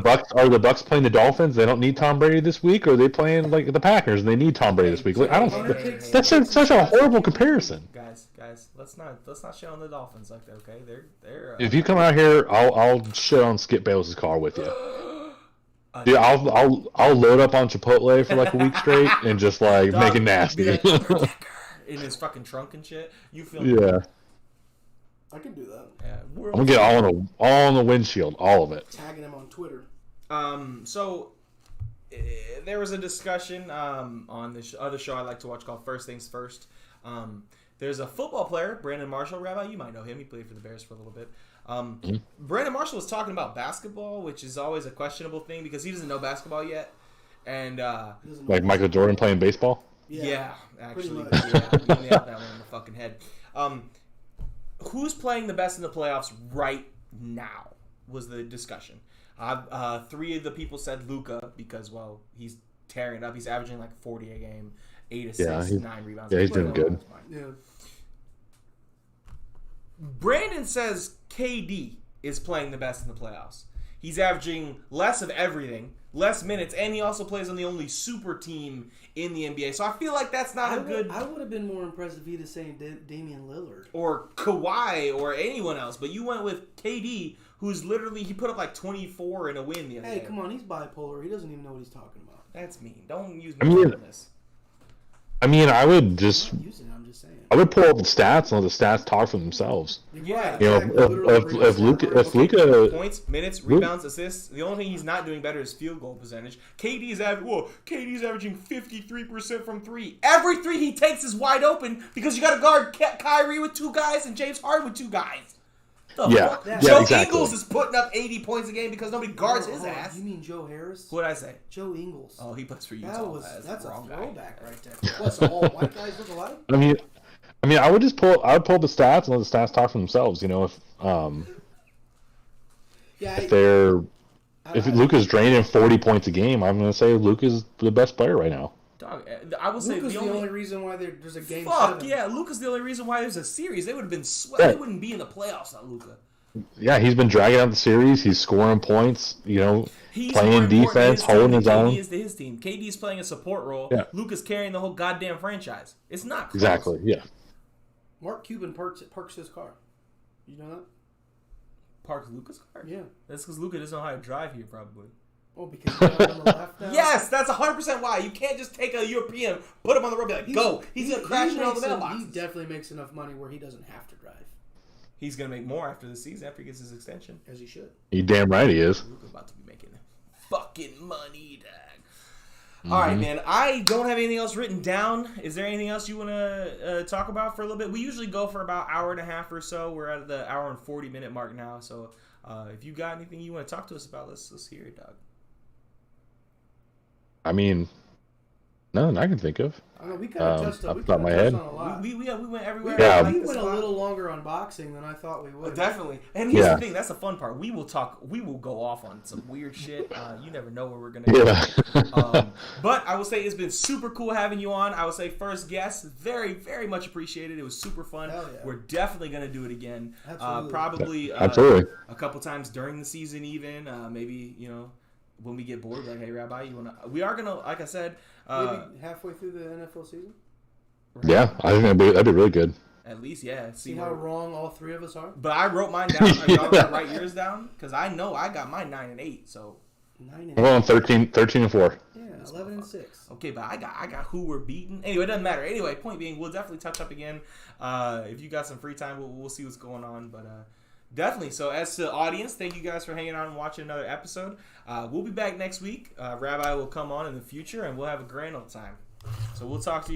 Bucks playing the Dolphins? They don't need Tom Brady this week, or are they playing like the Packers and they need Tom Brady this week? Like, I don't. That's such a horrible comparison. Guys, let's not shit on the Dolphins like that. Okay, they're. If you come out here, I'll shit on Skip Bayless' car with you. Dude, I'll load up on Chipotle for like a week straight and just like make it nasty. In his fucking trunk and shit. You feel? Yeah. I can do that. Yeah, I'm gonna get all on the windshield, all of it. Tagging him on Twitter. So there was a discussion on this other show I like to watch called First Things First. There's a football player, Brandon Marshall. Rabbi, you might know him. He played for the Bears for a little bit. Brandon Marshall was talking about basketball, which is always a questionable thing because he doesn't know basketball yet. And like Michael Jordan playing baseball? Yeah, actually. Yeah, you nailed that one in the fucking head. Who's playing the best in the playoffs right now was the discussion. 3 of the people said Luka because, well, he's tearing it up. He's averaging like 40 a game, 8 assists, 9 rebounds. Yeah, he's doing good. Yeah. Brandon says KD is playing the best in the playoffs. He's averaging less of everything, less minutes, and he also plays on the only super team in the NBA. So I feel like that's not a good... I would have been more impressed if he'd have said Damian Lillard. Or Kawhi or anyone else. But you went with KD, who's literally... He put up like 24 in a win the other day. Hey, come on. He's bipolar. He doesn't even know what he's talking about. That's mean. Don't use me on this. I mean, I would just... I'm not using it. I'm just saying. I would pull up the stats and let the stats talk for themselves. Yeah, you know, if Luka points, minutes, rebounds, assists. The only thing he's not doing better is field goal percentage. KD's averaging 53% from 3. Every 3 he takes is wide open because you got to guard Kyrie with 2 guys and James Harden with 2 guys. Yeah, Joe exactly. Ingles is putting up 80 points a game because nobody guards his ass. You mean Joe Harris? What'd I say? Joe Ingles. Oh, he plays for Utah. That's a throwback right there. What's all white guys look alike? I mean, I would pull the stats and let the stats talk for themselves. You know, if Luka's draining 40 points a game, I'm going to say Luka's the best player right now. Dog, I would say Luka's the only reason why there's a game. Fuck 7. yeah, Luka's the only reason why there's a series. They would have been They wouldn't be in the playoffs without Luka. Yeah, he's been dragging out the series. He's scoring points. You know, playing defense, holding his own. KD is to his team. KD is playing a support role. Yeah. Luka's carrying the whole goddamn franchise. It's not close. Exactly. Yeah. Mark Cuban parks his car. You know that? Parks Luka's car? Yeah. That's because Luka doesn't know how to drive here, probably. Oh, because he's not on the left now? Yes, that's 100% why. You can't just take a European, put him on the road, and be like, go. He's going to crash into all the mailboxes. He definitely makes enough money where he doesn't have to drive. He's gonna make more after the season after he gets his extension. As he should. You damn right he is. Luka about to be making fucking money, dog. All right, man. I don't have anything else written down. Is there anything else you want to talk about for a little bit? We usually go for about an hour and a half or so. We're at the hour and 40-minute mark now. So if you got anything you want to talk to us about, let's hear it, dog. I mean, nothing I can think of. I know we kind of touched off on the top of my head. a lot. We went everywhere. Yeah. We went a little longer on boxing than I thought we would. Definitely. And here's the thing. That's the fun part. We will go off on some weird shit. You never know where we're going to go. Yeah. But I will say it's been super cool having you on. I would say first guest, very, very much appreciated. It was super fun. Hell yeah. We're definitely going to do it again. Absolutely. Probably Absolutely. a couple times during the season even. Maybe, when we get bored, like, hey, Rabbi, we are going to, like I said. Maybe halfway through the NFL season? Right. Yeah, I think that'd be really good. At least, yeah. See how wrong all three of us are? But I wrote mine down. Are y'all gonna write yours down? Because I know I got mine 9 and 8. So 9 and 8. We're on 13 and 4. Yeah, 11 and 6. Okay, but I got who we're beating. Anyway, it doesn't matter. Anyway, point being, we'll definitely touch up again. If you got some free time, we'll see what's going on. But definitely. So as to the audience, thank you guys for hanging out and watching another episode. We'll be back next week. Rabbi will come on in the future, and we'll have a grand old time. So we'll talk to you.